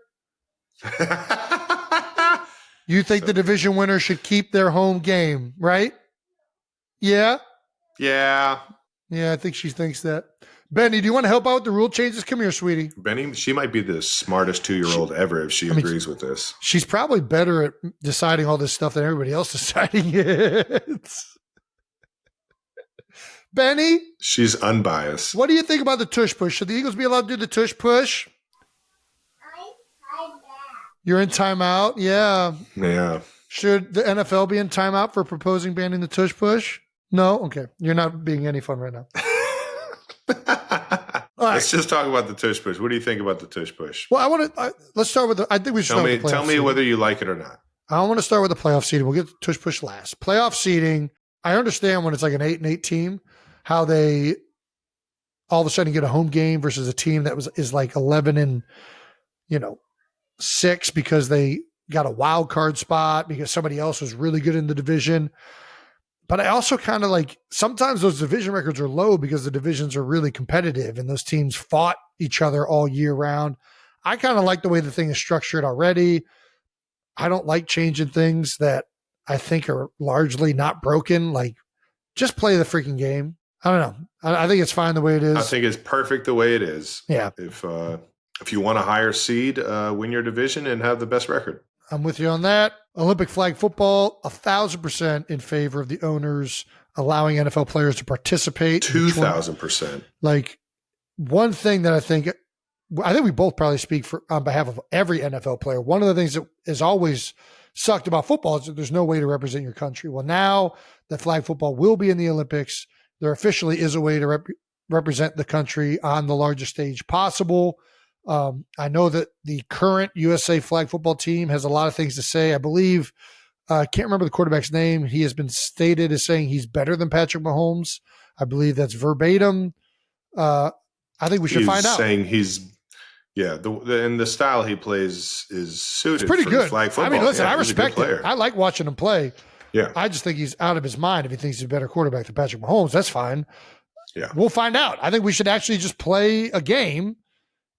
You think the division winner should keep their home game, right? Yeah? Yeah. Yeah, I think she thinks that. Benny, do you want to help out with the rule changes? Come here, sweetie. Benny, she might be the smartest 2-year-old ever if she agrees with this. She's probably better at deciding all this stuff than everybody else deciding it. Benny? She's unbiased. What do you think about the tush push? Should the Eagles be allowed to do the tush push? You're in timeout? Yeah. Yeah. Should the NFL be in timeout for proposing banning the tush push? No? Okay. You're not being any fun right now. Let's just talk about the tush push. What do you think about the tush push? Well, let's start with I think we should start with the playoff Tell me whether you like it or not. I want to start with the playoff seeding. We'll get the tush push last. Playoff seeding, I understand when it's like an 8-8 team, how they all of a sudden get a home game versus a team that is like 11-6 because they got a wild card spot because somebody else was really good in the division. But I also kind of like sometimes those division records are low because the divisions are really competitive and those teams fought each other all year round. I kind of like the way the thing is structured already. I don't like changing things that I think are largely not broken. Like, just play the freaking game. I don't know. I think it's fine the way it is. I think it's perfect the way it is. Yeah. If you want a higher seed, win your division and have the best record. I'm with you on that. Olympic flag football, 1,000% in favor of the owners allowing NFL players to participate. 2,000%. Like, one thing that I think we both probably speak on behalf of every NFL player. One of the things that is always sucked about football is that there's no way to represent your country. Well, now that flag football will be in the Olympics, there officially is a way to represent the country on the largest stage possible. I know that the current USA flag football team has a lot of things to say. I believe, I can't remember the quarterback's name. He has been stated as saying he's better than Patrick Mahomes. I believe that's verbatim. I think we should find out. Saying and the style he plays is suited pretty for good. flag football. I mean, listen, Yeah, I respect it. I like watching him play. Yeah. I just think he's out of his mind if he thinks he's a better quarterback than Patrick Mahomes. That's fine. Yeah. We'll find out. I think we should actually just play a game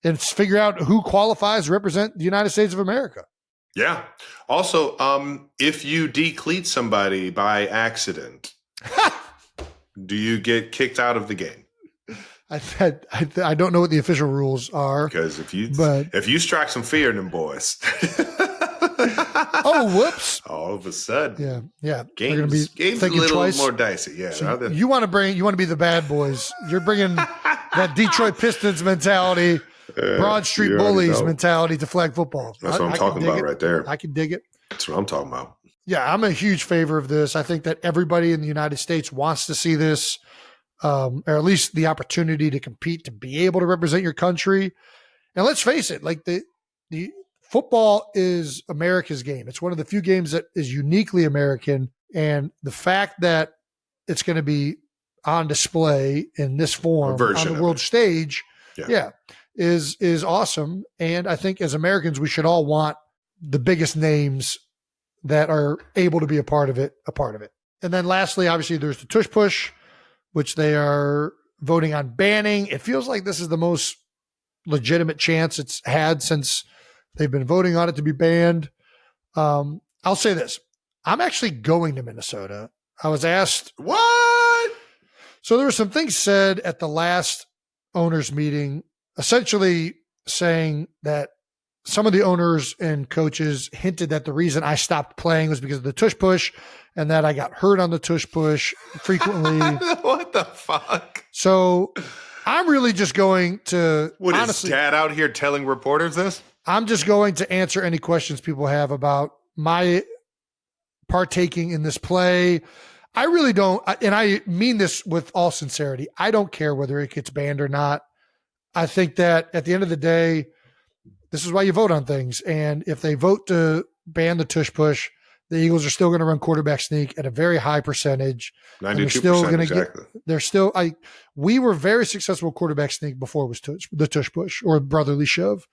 and figure out who qualifies to represent the United States of America. Yeah. Also, if you decleat somebody by accident, do you get kicked out of the game? I don't know what the official rules are. Because if you strike some fear in them boys, oh whoops! all of a sudden, yeah, games a little twice. more dicey. Yeah, so you want to be the bad boys. You're bringing that Detroit Pistons mentality, Broad Street Bullies mentality to flag football. That's what I'm talking about right there. I can dig it. That's what I'm talking about. Yeah, I'm a huge favor of this. I think that everybody in the United States wants to see this. Or at least the opportunity to compete, to be able to represent your country. And let's face it, like the football is America's game. It's one of the few games that is uniquely American. And the fact that it's going to be on display in this form on the world stage, is awesome. And I think as Americans, we should all want the biggest names that are able to be a part of it. And then lastly, obviously there's the Tush Push, which they are voting on banning. It feels like this is the most legitimate chance it's had since they've been voting on it to be banned. I'll say this. I'm actually going to Minnesota. I was asked. What? So there were some things said at the last owners meeting, essentially saying that some of the owners and coaches hinted that the reason I stopped playing was because of the Tush Push and that I got hurt on the Tush Push frequently. What the fuck? So I'm really just going to honestly, is Dad out here telling reporters this? I'm just going to answer any questions people have about my partaking in this play. I really don't, and I mean this with all sincerity, I don't care whether it gets banned or not. I think that at the end of the day, this is why you vote on things. And if they vote to ban the Tush Push, the Eagles are still going to run quarterback sneak at a very high percentage. 92%, we were very successful with quarterback sneak before it was the Tush Push or brotherly shove.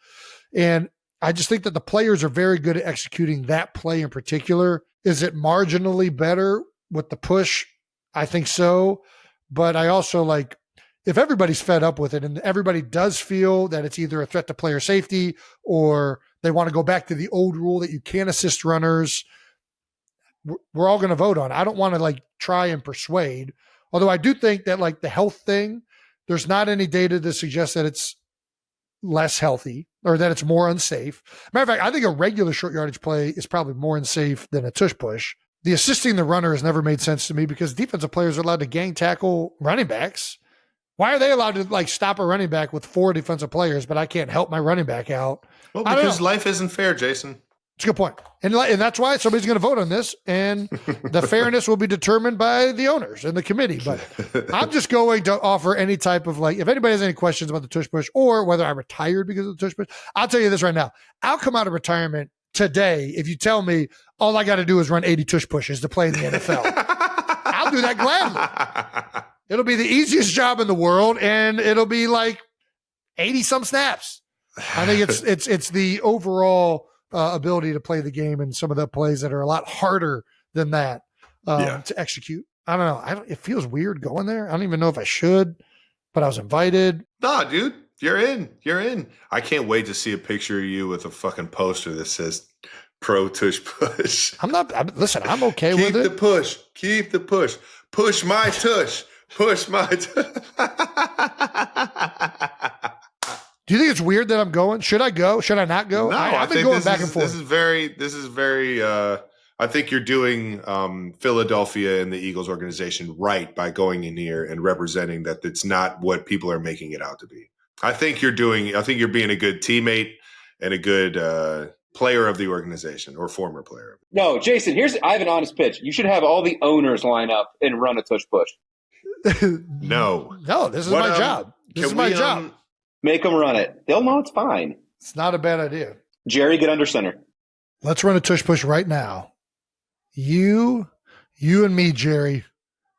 And I just think that the players are very good at executing that play in particular. Is it marginally better with the push? I think so. But I also if everybody's fed up with it and everybody does feel that it's either a threat to player safety or they want to go back to the old rule that you can't assist runners, we're all going to vote on it. I don't want to try and persuade, although I do think that the health thing, there's not any data to suggest that it's less healthy or that it's more unsafe. Matter of fact, I think a regular short yardage play is probably more unsafe than a Tush Push. The assisting the runner has never made sense to me because defensive players are allowed to gang tackle running backs. Why are they allowed to stop a running back with 4 defensive players, but I can't help my running back out? Well, because life isn't fair, Jason. It's a good point. And that's why somebody's going to vote on this, and the fairness will be determined by the owners and the committee. But I'm just going to offer any type of if anybody has any questions about the Tush Push or whether I'm retired because of the Tush Push, I'll tell you this right now. I'll come out of retirement today if you tell me all I got to do is run 80 Tush Pushes to play in the NFL. I'll do that gladly. It'll be the easiest job in the world, and it'll be 80-some snaps. I think it's the overall ability to play the game and some of the plays that are a lot harder than that to execute. I don't know. It feels weird going there. I don't even know if I should, but I was invited. Nah, dude, you're in. You're in. I can't wait to see a picture of you with a fucking poster that says Pro Tush Push. Listen, I'm okay with it. Keep the push. Keep the push. Push my tush. Push my tush. Do you think it's weird that I'm going? Should I go? Should I not go? No, I've been going back and forth. This is very, I think you're doing Philadelphia and the Eagles organization right by going in here and representing that it's not what people are making it out to be. I think you're being a good teammate and a good player of the organization or former player. No, Jason, I have an honest pitch. You should have all the owners line up and run a Tush Push. No, this is my job. This is my job. Make them run it. They'll know it's fine. It's not a bad idea. Jerry, get under center. Let's run a tush push right now. You and me, Jerry,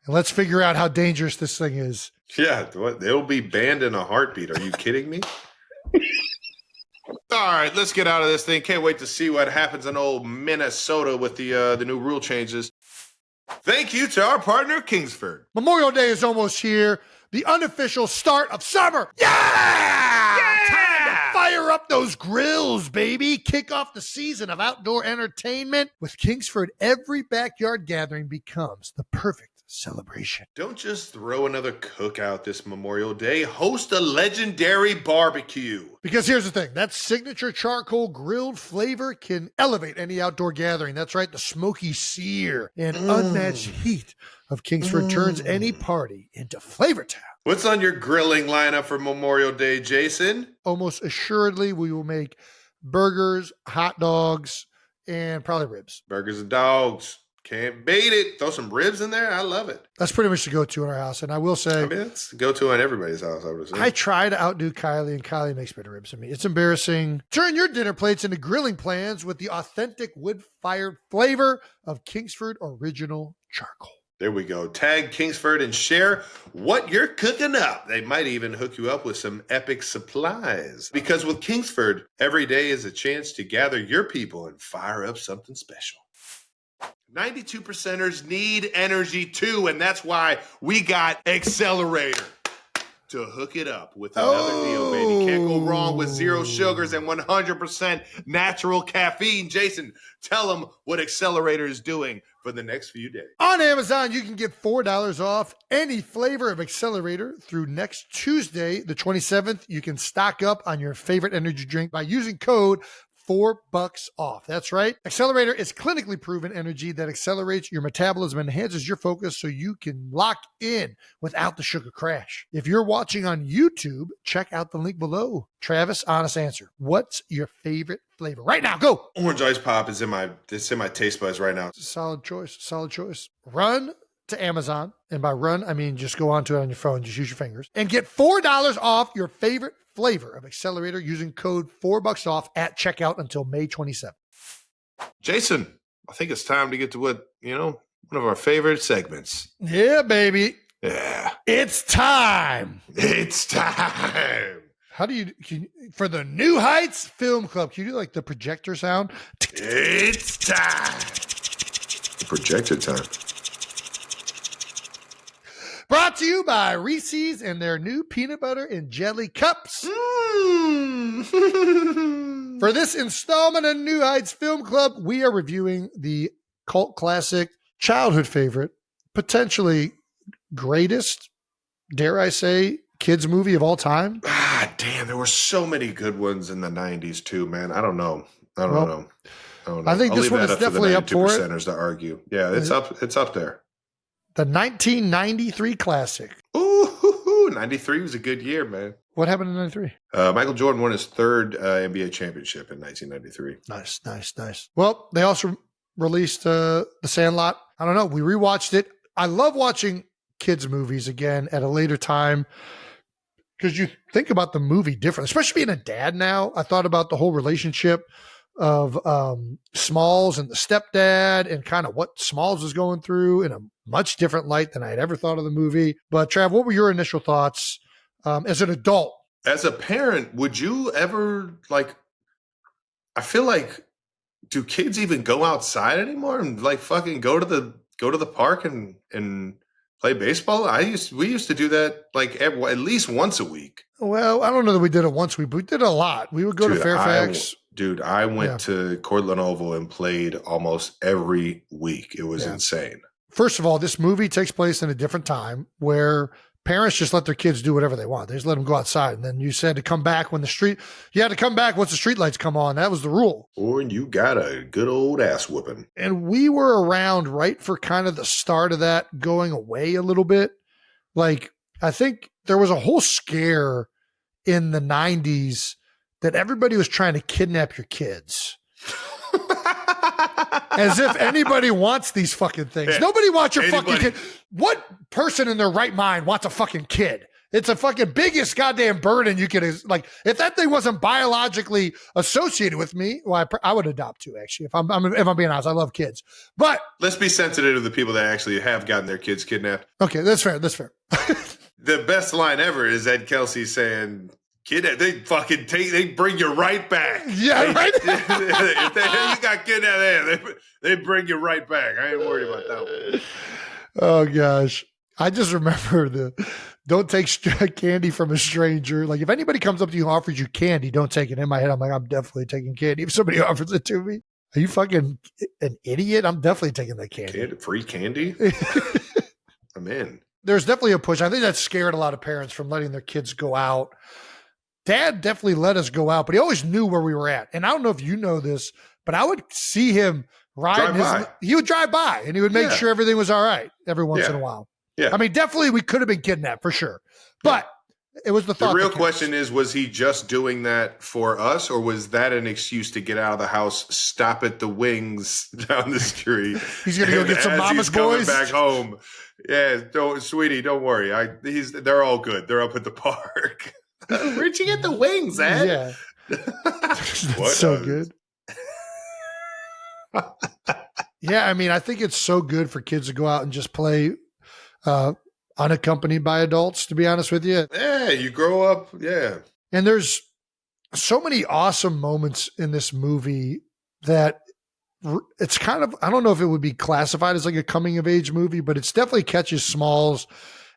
and let's figure out how dangerous this thing is. Yeah, they'll be banned in a heartbeat. Are you kidding me? All right, let's get out of this thing. Can't wait to see what happens in old Minnesota with the new rule changes. Thank you to our partner, Kingsford. Memorial Day is almost here. The unofficial start of summer. Yeah! Time to fire up those grills, baby. Kick off the season of outdoor entertainment. With Kingsford, every backyard gathering becomes the perfect celebration. Don't just throw another cookout this Memorial Day. Host a legendary barbecue. Because here's the thing, that signature charcoal grilled flavor can elevate any outdoor gathering. That's right, the smoky sear and unmatched heat of Kingsford turns any party into Flavor Town. What's on your grilling lineup for Memorial Day, Jason? Almost assuredly, we will make burgers, hot dogs, and probably ribs. Burgers and dogs. Can't beat it. Throw some ribs in there. I love it. That's pretty much the go-to in our house. And I will say, I mean, it's the go-to in everybody's house, I would assume. I try to outdo Kylie, and Kylie makes better ribs than me. It's embarrassing. Turn your dinner plates into grilling plans with the authentic wood-fired flavor of Kingsford Original Charcoal. There we go. Tag Kingsford and share what you're cooking up. They might even hook you up with some epic supplies. Because with Kingsford, every day is a chance to gather your people and fire up something special. 92%ers need energy too, and that's why we got Accelerator to hook it up with another deal, baby. Can't go wrong with 0 sugars and 100% natural caffeine. Jason, tell them what Accelerator is doing for the next few days. On Amazon, you can get $4 off any flavor of Accelerator through next Tuesday, the 27th. You can stock up on your favorite energy drink by using code $4 off. That's right. Accelerator is clinically proven energy that accelerates your metabolism and enhances your focus so you can lock in without the sugar crash. If you're watching on YouTube, check out the link below. Travis, honest answer. What's your favorite flavor? Right now, go. Orange Ice Pop is in my taste buds right now. Solid choice. Solid choice. Run to Amazon. And by run, I mean just go onto it on your phone. Just use your fingers. And get $4 off your favorite flavor of Accelerator using code $4 off at checkout until May 27th. Jason, I think it's time to get to one of our favorite segments. Yeah, baby. Yeah. It's time. It's time. How do for the New Heights Film Club, can you do like the projector sound? It's time. Projector time. Brought to you by Reese's and their new peanut butter and jelly cups. For this installment of New Heights Film Club, we are reviewing the cult classic, childhood favorite, potentially greatest, dare I say, kids movie of all time. Ah, damn, there were so many good ones in the 90s too, man. I don't know. I don't know. I think this one is definitely up for it. To argue. Yeah, it's up there. The 1993 classic. Ooh, 93 was a good year, man. What happened in 93? Michael Jordan won his third NBA championship in 1993. Nice. Well, they also released The Sandlot. I don't know. We rewatched it. I love watching kids' movies again at a later time because you think about the movie different, especially being a dad now. I thought about the whole relationship of Smalls and the stepdad and kind of what Smalls was going through in a much different light than I had ever thought of the movie. But Trav, what were your initial thoughts as an adult? As a parent, would you ever I feel like, do kids even go outside anymore and fucking go to the park and play baseball? We used to do that at least once a week. Well, I don't know that we did it once a week, but we did it a lot. We would go to Fairfax. I went to Cortland Oval and played almost every week. It was insane. First of all, this movie takes place in a different time where parents just let their kids do whatever they want. They just let them go outside. And then you said to come back you had to come back once the street lights come on. That was the rule. Or you got a good old ass whooping. And we were around right for kind of the start of that going away a little bit. I think there was a whole scare in the 90s that everybody was trying to kidnap your kids. As if anybody wants these fucking things. Nobody wants your fucking kid. What person in their right mind wants a fucking kid? It's a fucking biggest goddamn burden you could, like, if that thing wasn't biologically associated with me, well, I would adopt too, actually. If I'm being honest, I love kids. But let's be sensitive to the people that actually have gotten their kids kidnapped. Okay, that's fair. That's fair. The best line ever is Ed Kelsey saying, they bring you right back. Yeah, right. If you got kidnapped, they bring you right back. I ain't worried about that one. Oh gosh. I just remember don't take candy from a stranger. Like if anybody comes up to you and offers you candy, don't take it. In my head, I'm like, I'm definitely taking candy. If somebody offers it to me, are you fucking an idiot? I'm definitely taking that candy. Free candy? I'm in. There's definitely a push. I think that scared a lot of parents from letting their kids go out. Dad definitely let us go out, but he always knew where we were at. And I don't know if you know this, but I would see him he would drive by and he would make sure everything was all right every once in a while. Yeah. I mean, definitely we could have been kidnapped for sure, but it was the thought. The real question is, was he just doing that for us, or was that an excuse to get out of the house, stop at the Wings down the street? He's going to go get some Mama's Boys. Coming back home. Yeah, sweetie, don't worry. They're all good. They're up at the park. Where'd you get the Wings, Ed? Yeah. That's so good. Yeah, I mean, I think it's so good for kids to go out and just play unaccompanied by adults, to be honest with you. Yeah, you grow up, yeah. And there's so many awesome moments in this movie that it's kind of, I don't know if it would be classified as like a coming of age movie, but it's definitely catches Smalls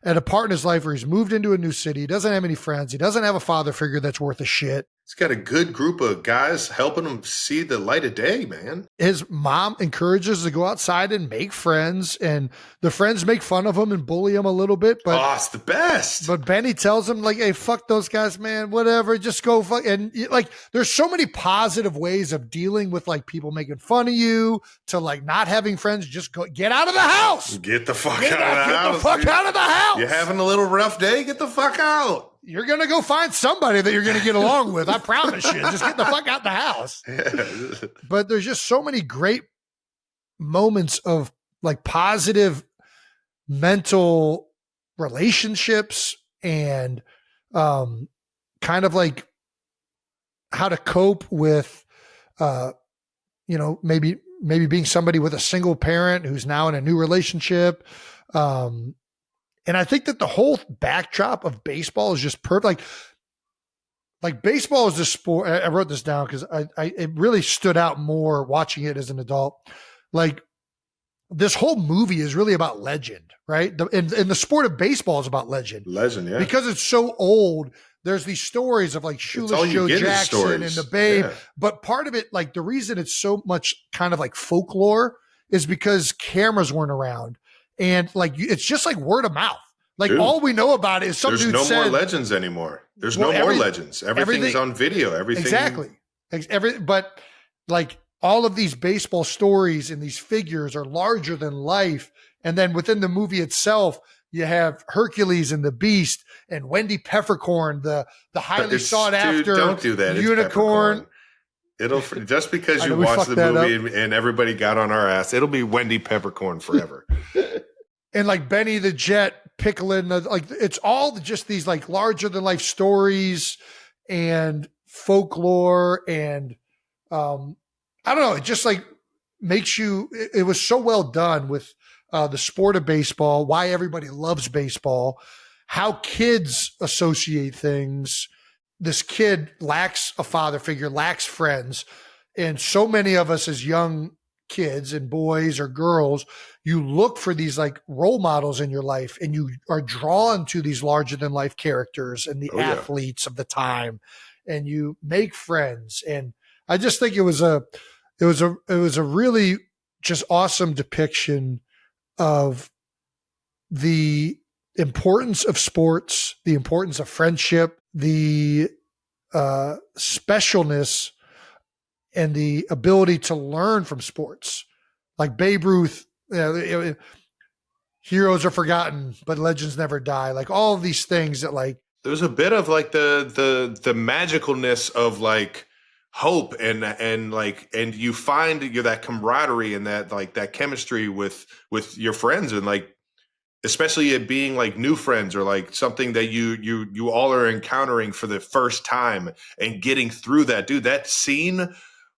at a part in his life where he's moved into a new city. He doesn't have any friends. He doesn't have a father figure that's worth a shit. He's got a good group of guys helping him see the light of day, man. His mom encourages to go outside and make friends, and the friends make fun of him and bully him a little bit. But it's the best. But Benny tells him, like, hey, fuck those guys, man, whatever, just go fuck. And like, there's so many positive ways of dealing with like people making fun of you to like not having friends. Just get out of the house. Get the fuck out of the house. Get the fuck out of the house. You're having a little rough day? Get the fuck out. You're going to go find somebody that you're going to get along with. I promise you. Just get the fuck out the house. But there's just so many great moments of like positive mental relationships and kind of like how to cope with, maybe being somebody with a single parent who's now in a new relationship. And I think that the whole backdrop of baseball is just perfect. Like baseball is a sport. I wrote this down because it really stood out more watching it as an adult. Like this whole movie is really about legend, right? And the sport of baseball is about legend. Legend, yeah. Because it's so old. There's these stories of like Shoeless Joe Jackson and the Babe. Yeah. But part of it, like the reason it's so much kind of like folklore is because cameras weren't around. And like, it's just like word of mouth. Like all we know about it is some dude There's no more said, legends anymore. There's no more legends. Everything's on video. Everything. Exactly. But like all of these baseball stories and these figures are larger than life. And then within the movie itself, you have Hercules and the Beast and Wendy Peffercorn, the highly sought after don't do that. unicorn. It'll just because you watched the movie and everybody got on our ass, it'll be Wendy Peffercorn forever. And like Benny the Jet, Picklin, like it's all just these like larger than life stories and folklore. And I don't know, it just like makes you, it was so well done with the sport of baseball, why everybody loves baseball, how kids associate things. This kid lacks a father figure, lacks friends. And so many of us as young kids and boys or girls, you look for these like role models in your life and you are drawn to these larger than life characters and the athletes of the time, and you make friends. And I just think it was a really just awesome depiction of the importance of sports, the importance of friendship, the specialness and the ability to learn from sports. Like Babe Ruth, heroes are forgotten, but legends never die. Like all of these things that like there's a bit of like the magicalness of like hope and you find that camaraderie and that like that chemistry with your friends, and like especially it being like new friends or like something that you all are encountering for the first time and getting through that. Dude, that scene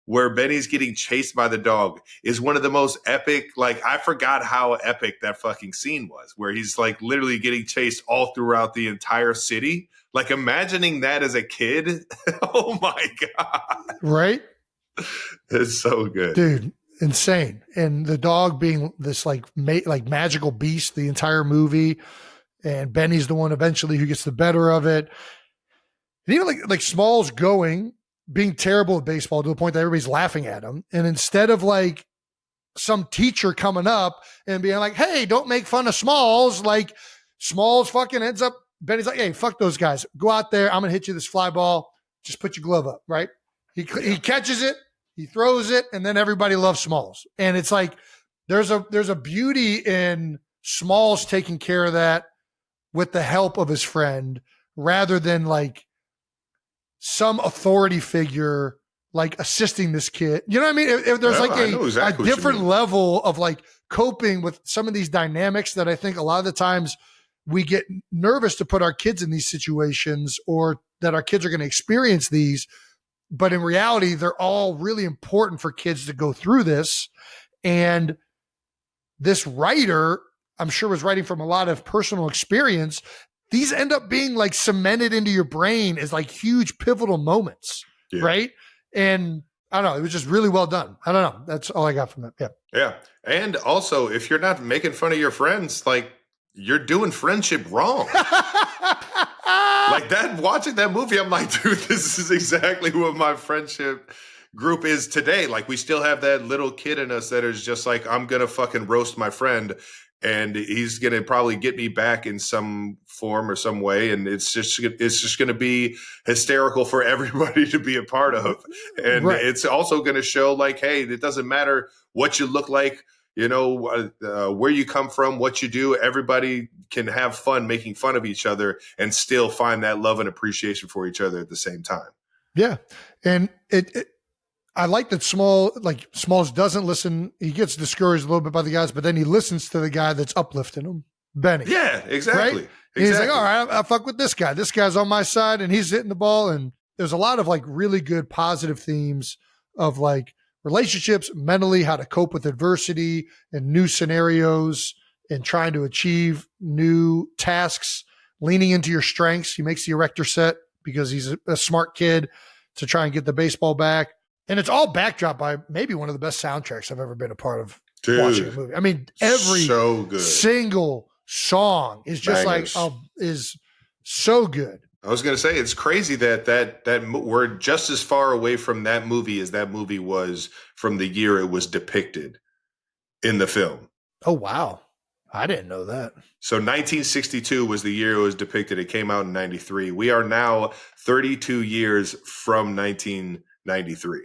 where Benny's getting chased by the dog is one of the most epic. Like, I forgot how epic that fucking scene was, where he's like literally getting chased all throughout the entire city. Like, imagining that as a kid. Oh my God. Right? It's so good. Dude, insane. And the dog being this like magical beast the entire movie. And Benny's the one eventually who gets the better of it. And even like Smalls being terrible at baseball to the point that everybody's laughing at him. And instead of like some teacher coming up and being like, hey, don't make fun of Smalls, like Smalls fucking ends up, Benny's like, hey, fuck those guys. Go out there. I'm going to hit you this fly ball. Just put your glove up, right? He catches it, he throws it, and then everybody loves Smalls. And it's like, there's a beauty in Smalls taking care of that with the help of his friend rather than like some authority figure like assisting this kid. You know what I mean? If there's like a different level of like coping with some of these dynamics that I think a lot of the times we get nervous to put our kids in these situations or that our kids are going to experience these. But in reality, they're all really important for kids to go through this. And this writer, I'm sure, was writing from a lot of personal experience. These end up being like cemented into your brain as like huge pivotal moments, right? And I don't know, it was just really well done. I don't know. That's all I got from that. Yeah. Yeah. And also, if you're not making fun of your friends, like, you're doing friendship wrong. Like that, watching that movie, I'm like, dude, this is exactly what my friendship group is today. Like, we still have that little kid in us that is just like, I'm going to fucking roast my friend and he's going to probably get me back in some form or some way. And it's just going to be hysterical for everybody to be a part of. And it's also going to show like, hey, it doesn't matter what you look like, you know, where you come from, what you do. Everybody can have fun making fun of each other and still find that love and appreciation for each other at the same time. Yeah. And I like that Smalls doesn't listen. He gets discouraged a little bit by the guys, but then he listens to the guy that's uplifting him, Benny. Yeah, exactly. Right? He's like, all right, I fuck with this guy. This guy's on my side and he's hitting the ball. And there's a lot of like really good positive themes of like relationships, mentally, how to cope with adversity and new scenarios and trying to achieve new tasks, leaning into your strengths. He makes the erector set because he's a smart kid to try and get the baseball back. And it's all backdrop by maybe one of the best soundtracks I've ever been a part of watching a movie. I mean, every single song is just is so good. I was going to say, it's crazy that we're just as far away from that movie as that movie was from the year it was depicted in the film. Oh, wow. I didn't know that. So 1962 was the year it was depicted. It came out in 93. We are now 32 years from 1993.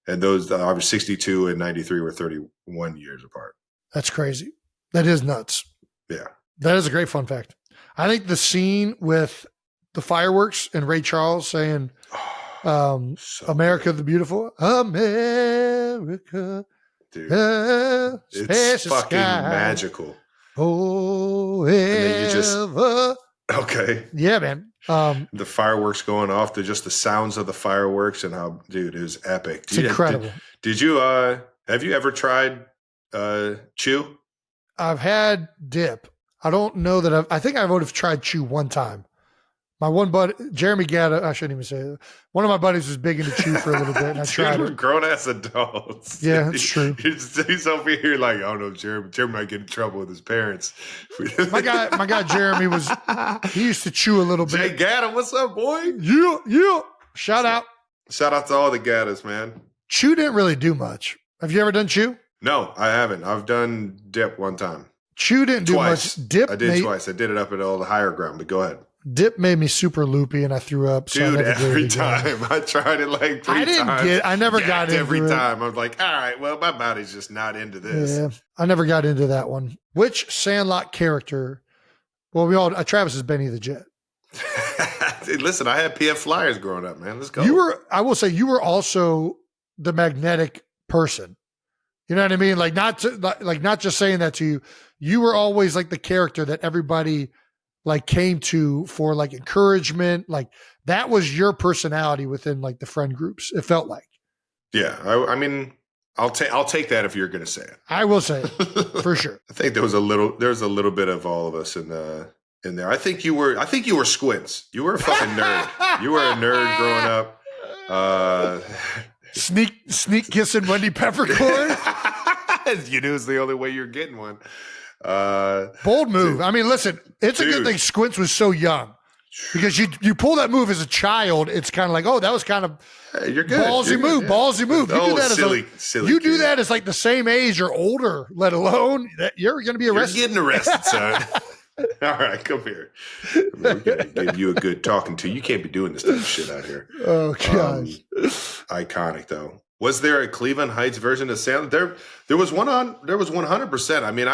And those, obviously 62 and 93 were 31 years apart. That's crazy. That is nuts. Yeah. That is a great fun fact. I think the scene with the fireworks and Ray Charles saying, America the Beautiful, America. Dude, it's fucking magical. Oh, okay. Yeah, man. The fireworks going off, just the sounds of the fireworks and how, dude, it was epic. It's incredible. Did you, have you ever tried Chew? I've had dip. I don't know that I think I would have tried Chew one time. My one buddy, Jeremy Gatta, I shouldn't even say it. One of my buddies was big into Chew for a little bit, and I tried it. Grown ass adults. Yeah, that's true. He's over here like, I don't know, Jeremy might get in trouble with his parents. my guy Jeremy he used to chew a little bit. Jay Gatta, what's up, boy? Yeah. Shout out to all the Gattas, man. Chew didn't really do much. Have you ever done Chew? No, I haven't. I've done dip one time. Chew didn't do much. Dip. I did twice. I did it up at all the higher ground, but go ahead. Dip made me super loopy and I threw up. So dude, every time I tried it like 3 times. I never got into every it. time. I was like, all right, well, my body's just not into this. Yeah, I never got into that one. Which Sandlot character? Well, Travis is Benny the Jet. Dude, listen, I had PF Flyers growing up, man. Let's go. I will say you were also the magnetic person. You know what I mean? Like not just saying that to you. you were always like the character that everybody like came to for like encouragement. Like that was your personality within like the friend groups. It felt like. Yeah, I mean, I'll take that if you're going to say it. I will say it for sure. I think there's a little bit of all of us in there. I think you were Squints. You were a fucking nerd. You were a nerd growing up. Sneak kissing Wendy Peffercorn. You knew it was the only way you're getting one. Bold move. I mean, listen, it's a good thing Squints was so young. Because you pull that move as a child, it's kind of like, oh, that was kind of you're good. Ballsy move. You do that silly. You do that as like the same age or older, let alone that you're going to be arrested. You're getting arrested, son. All right, come here. We're going to give you a good talking to. You can't be doing this type of shit out here. Oh gosh, iconic though. Was there a Cleveland Heights version of Sandlot? There was one on. There was 100%. I mean,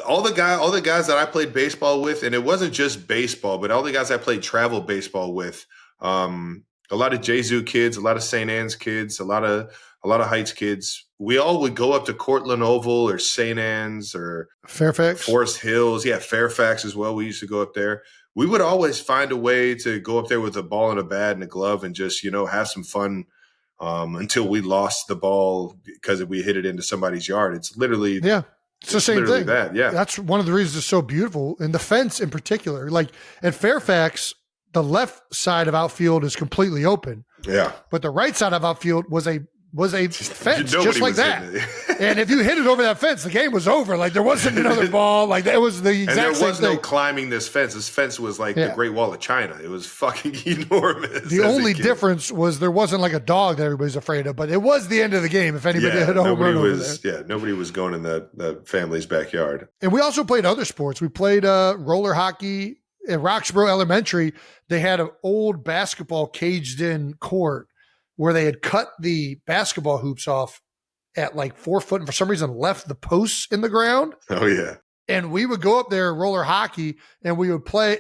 all the guys that I played baseball with, and it wasn't just baseball, but all the guys I played travel baseball with, a lot of Jesu kids, a lot of St. Anne's kids, a lot of Heights kids. We all would go up to Cortland Oval or St. Anne's or Fairfax, Forest Hills. Yeah, Fairfax as well. We used to go up there. We would always find a way to go up there with a ball and a bat and a glove and just, have some fun until we lost the ball because we hit it into somebody's yard. It's literally It's the same thing. Yeah. That's one of the reasons it's so beautiful. And the fence in particular, like at Fairfax, the left side of outfield is completely open. Yeah. But the right side of outfield was a fence just like that. And if you hit it over that fence, the game was over. Like there wasn't another ball. Like that was the exact same thing. And there was no climbing this fence. This fence was like the Great Wall of China. It was fucking enormous. The only difference was there wasn't like a dog that everybody's afraid of, but it was the end of the game if anybody had a home run over there. Yeah, nobody was going in the family's backyard. And we also played other sports. We played roller hockey at Roxborough Elementary. They had an old basketball caged in court where they had cut the basketball hoops off at like 4 foot and for some reason left the posts in the ground. Oh yeah. And we would go up there roller hockey and we would play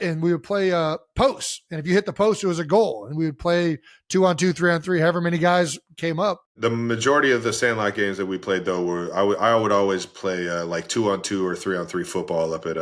posts. And if you hit the post, it was a goal. And we would play 2-on-2, 3-on-3, however many guys came up. The majority of the Sandlot games that we played though were, I would always play like 2-on-2 or 3-on-3 football up at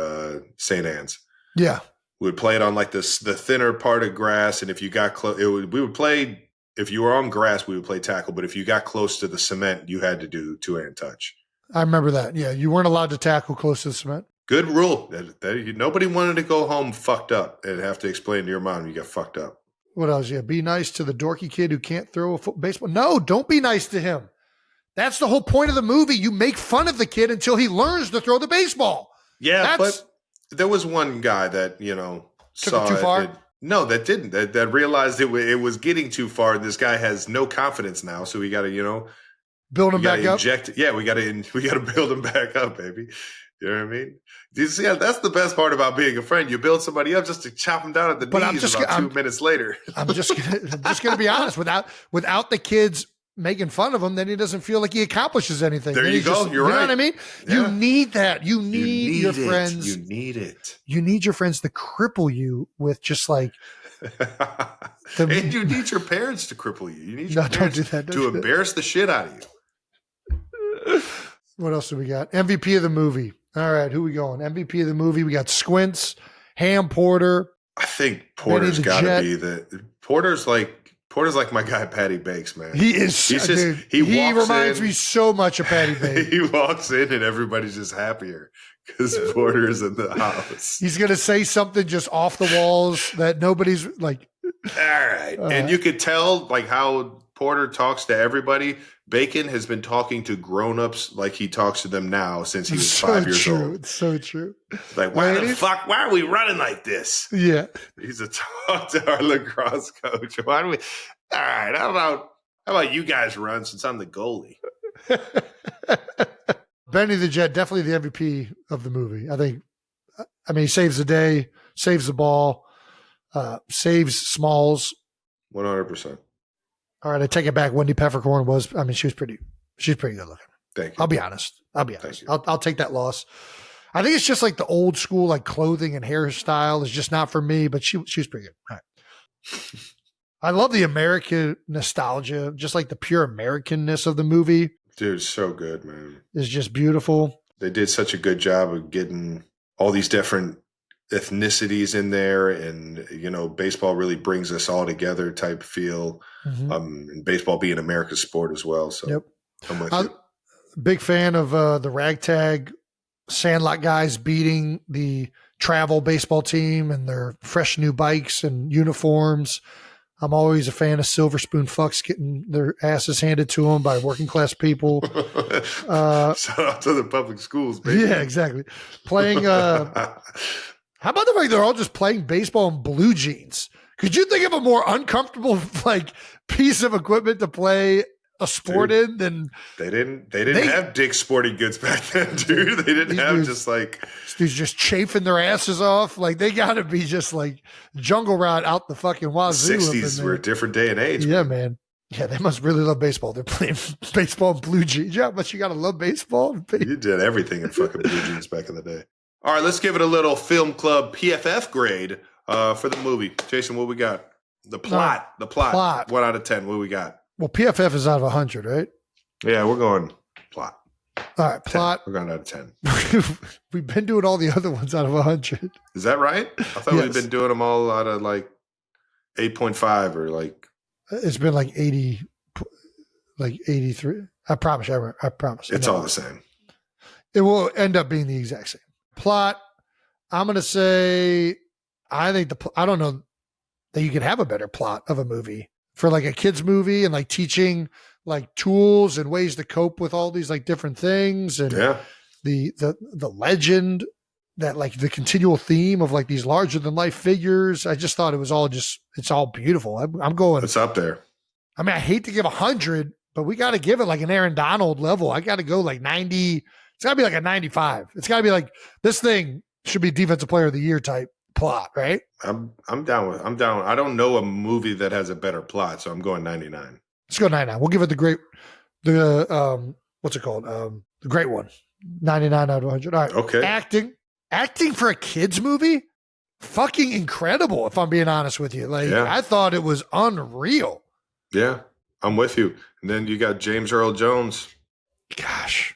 St. Anne's. Yeah. We would play it on like the thinner part of grass. And if you got close, we would play. If you were on grass, we would play tackle. But if you got close to the cement, you had to do two-hand touch. I remember that. Yeah, you weren't allowed to tackle close to the cement. Good rule. Nobody wanted to go home fucked up and have to explain to your mom you got fucked up. What else? Yeah, be nice to the dorky kid who can't throw a baseball. No, don't be nice to him. That's the whole point of the movie. You make fun of the kid until he learns to throw the baseball. Yeah, but there was one guy that, took it too far. No, that didn't. That realized it was getting too far. And this guy has no confidence now, so we got to, build him back up. Yeah, we got to build him back up, baby. You know what I mean? Yeah, that's the best part about being a friend. You build somebody up just to chop them down at the knees about 2 minutes later. I'm just gonna be honest. Without the kids making fun of him, then he doesn't feel like he accomplishes anything. There you go. You're right. You know what I mean? Yeah. You need that. You need your friends. You need it. You need your friends to cripple you with just like. And you need your parents to cripple you. You need your parents don't do that. to embarrass the shit out of you. What else do we got? MVP of the movie. All right, who we going? MVP of the movie. We got Squints, Ham Porter. I think Porter's got to be Porter's like my guy Patty Bakes, man. He is. He reminds me so much of Patty Bakes. He walks in and everybody's just happier because Porter's in the house. He's gonna say something just off the walls that nobody's like. All right, and you could tell like how Porter talks to everybody. Bacon has been talking to grown-ups like he talks to them now since he was 5 years old. It's so true. Like, why are we running like this? Yeah. He's a talk to our lacrosse coach. Why do we? All right, how about you guys run since I'm the goalie? Benny the Jet, definitely the MVP of the movie. I mean, he saves the day, saves the ball, saves Smalls. 100%. All right, I take it back. Wendy Peffercorn she's pretty good looking. Thank you. I'll be honest. I'll take that loss. I think it's just like the old school, like clothing and hairstyle is just not for me, but she was pretty good. All right. I love the American nostalgia, just like the pure Americanness of the movie. Dude, so good, man. Is just beautiful. They did such a good job of getting all these different ethnicities in there, and baseball really brings us all together type feel. And baseball being America's sport as well. So Yep. I'm with you. Big fan of the ragtag Sandlot guys beating the travel baseball team and their fresh new bikes and uniforms. I'm always a fan of silver spoon fucks getting their asses handed to them by working class people. Shout out to the public schools, baby. Yeah, exactly. Playing. How about the fact they're all just playing baseball in blue jeans? Could you think of a more uncomfortable piece of equipment to play a sport in than they didn't have Dick's Sporting Goods back then, dude. They didn't have dudes, just like dudes just chafing their asses off. Like they got to be just like jungle rod out the fucking wazoo. 60s were a different day and age. Yeah, man. Yeah, they must really love baseball. They're playing baseball in blue jeans. Yeah, but you got to love baseball. You did everything in fucking blue jeans back in the day. All right, let's give it a little film club PFF grade for the movie. Jason, what we got? The plot. 1 out of 10. What we got? Well, PFF is out of 100, right? Yeah, we're going plot. All right, plot. 10. We're going out of 10. We've been doing all the other ones out of 100. Is that right? I thought we'd been doing them all out of 8.5 or It's been 80, 83. I promise. I promise. It's all the same. It will end up being the exact same. Plot, I'm going to say, I think I don't know that you could have a better plot of a movie for a kid's movie and teaching tools and ways to cope with all these different things. And the legend that the continual theme of these larger than life figures. I just thought it was all it's all beautiful. I'm going. It's up there. I mean, I hate to give 100, but we got to give it an Aaron Donald level. I got to go 90. It's got to be a 95. It's got to be this thing should be defensive player of the year type plot, right? I'm down. I don't know a movie that has a better plot, so I'm going 99. Let's go 99. We'll give it what's it called? The great one. 99 out of 100. All right. Okay. Acting for a kids movie, fucking incredible. If I'm being honest with you, I thought it was unreal. Yeah, I'm with you. And then you got James Earl Jones. Gosh.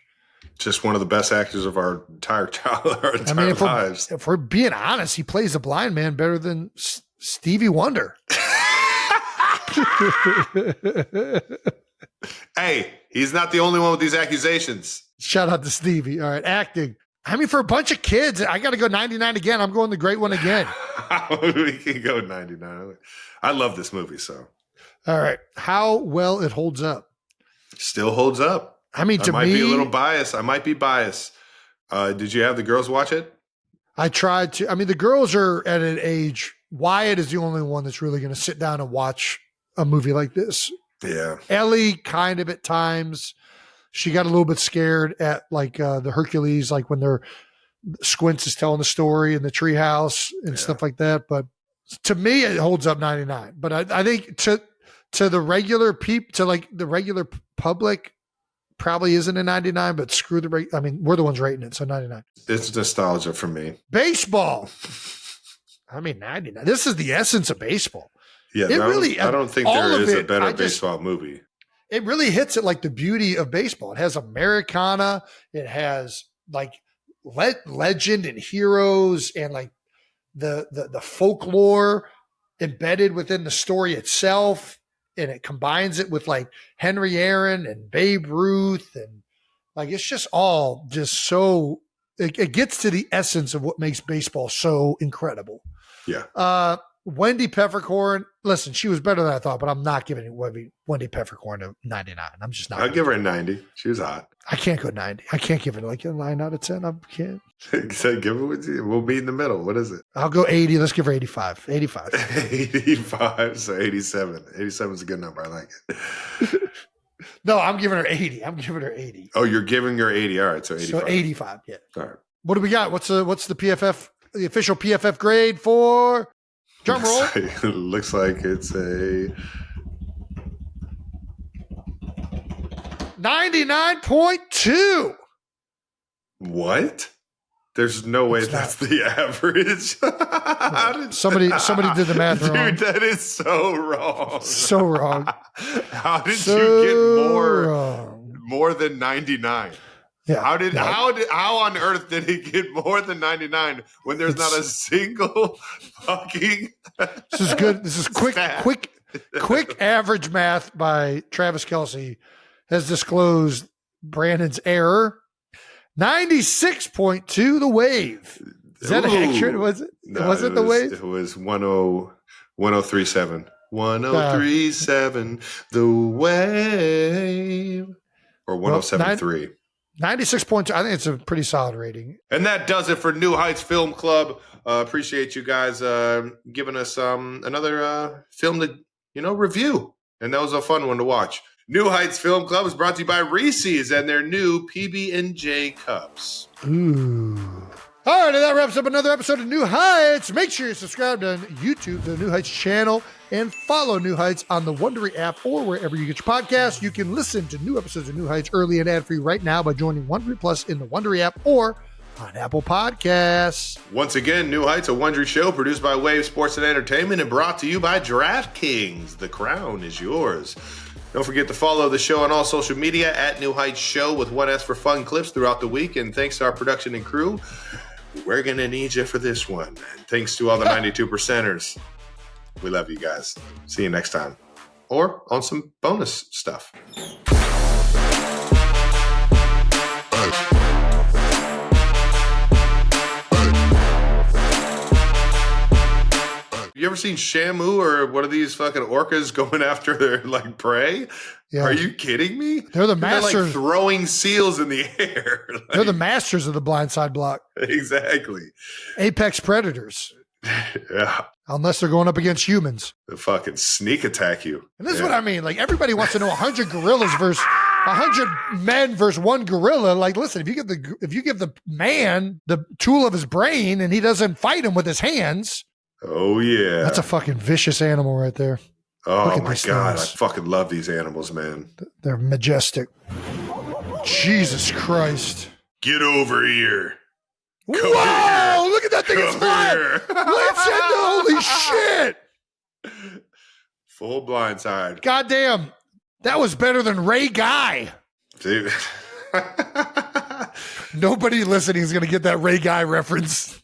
Just one of the best actors of our entire lives. If we're being honest, he plays the blind man better than Stevie Wonder. Hey, he's not the only one with these accusations. Shout out to Stevie. All right, acting. I mean, for a bunch of kids, I got to go 99 again. I'm going the great one again. We can go 99. I love this movie, so. All right. How well it holds up. Still holds up. I mean, I might be a little biased. I might be biased. Did you have the girls watch it? I tried to. I mean, the girls are at an age. Wyatt is the only one that's really going to sit down and watch a movie like this. Yeah. Ellie kind of at times. She got a little bit scared at the Hercules, when they're Squints is telling the story in the treehouse and stuff like that. But to me, it holds up 99. But I think to the regular the regular public, probably isn't a 99, but screw the I mean, we're the ones rating it, so 99. It's nostalgia for me. Baseball. I mean, 99. This is the essence of baseball. Yeah, I don't think there is a better baseball movie. It really hits it the beauty of baseball. It has Americana. It has legend and heroes and the folklore embedded within the story itself. And it combines it with Henry Aaron and Babe Ruth. And it's just all so, it gets to the essence of what makes baseball so incredible. Yeah. Wendy Peffercorn, listen, she was better than I thought, but I'm not giving Wendy Peffercorn a 99. I'm just not. I'll give her a 90. She was hot. I can't go 90. I can't give it a 9 out of 10. I can't. So give it with you. We'll be in the middle. What is it? I'll go 80. Let's give her 85. 85. 85. So 87. 87 is a good number. I like it. No, I'm giving her 80. I'm giving her 80. Oh, you're giving her 80. All right. So 85. So 85. Yeah. All right. What do we got? What's the PFF, the official PFF grade for drum roll? Looks like it's a 99.2. What? There's no way that's the average. Somebody did the math wrong. Dude, that is so wrong. So wrong. How did you get more than 99? Yeah. How on earth did he get more than 99 when there's not a single fucking This is good. This is stat? quick average math by Travis Kelce has disclosed Brandon's error. 96.2 the wave. Is that accurate? Was it? No, was it the wave? It was 1037. 1037 the wave. Or 1073. 96.2. I think it's a pretty solid rating. And that does it for New Heights Film Club. Appreciate you guys giving us another film to review, and that was a fun one to watch. New Heights Film Club is brought to you by Reese's and their new PB&J cups. Ooh. All right, and that wraps up another episode of New Heights. Make sure you subscribe to YouTube, the New Heights channel, and follow New Heights on the Wondery app or wherever you get your podcasts. You can listen to new episodes of New Heights early and ad-free right now by joining Wondery Plus in the Wondery app or on Apple Podcasts. Once again, New Heights, a Wondery show produced by Wave Sports and Entertainment and brought to you by DraftKings. The crown is yours. Don't forget to follow the show on all social media at New Heights Show with 1S for fun clips throughout the week. And thanks to our production and crew, we're going to need you for this one. And thanks to all the 92%ers. We love you guys. See you next time. Or on some bonus stuff. You ever seen Shamu or one of these fucking orcas going after their prey? Yeah. Are you kidding me? They're the masters. They're throwing seals in the air. They're the masters of the blindside block. Exactly. Apex predators. Yeah. Unless they're going up against humans. They fucking sneak attack you. And this is what I mean. Everybody wants to know 100 gorillas versus 100 men versus one gorilla. Listen, if you give the man the tool of his brain and he doesn't fight him with his hands. Oh, yeah. That's a fucking vicious animal right there. Oh, my God. I fucking love these animals, man. They're majestic. Jesus Christ. Get over here. Whoa! Look at that thing. It's flying. Holy shit. Full blindside. Goddamn. That was better than Ray Guy. Dude. Nobody listening is going to get that Ray Guy reference.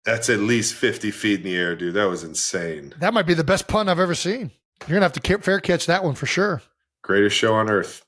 That's at least 50 feet in the air, dude. That was insane. That might be the best pun I've ever seen. You're going to have to fair catch that one for sure. Greatest show on earth.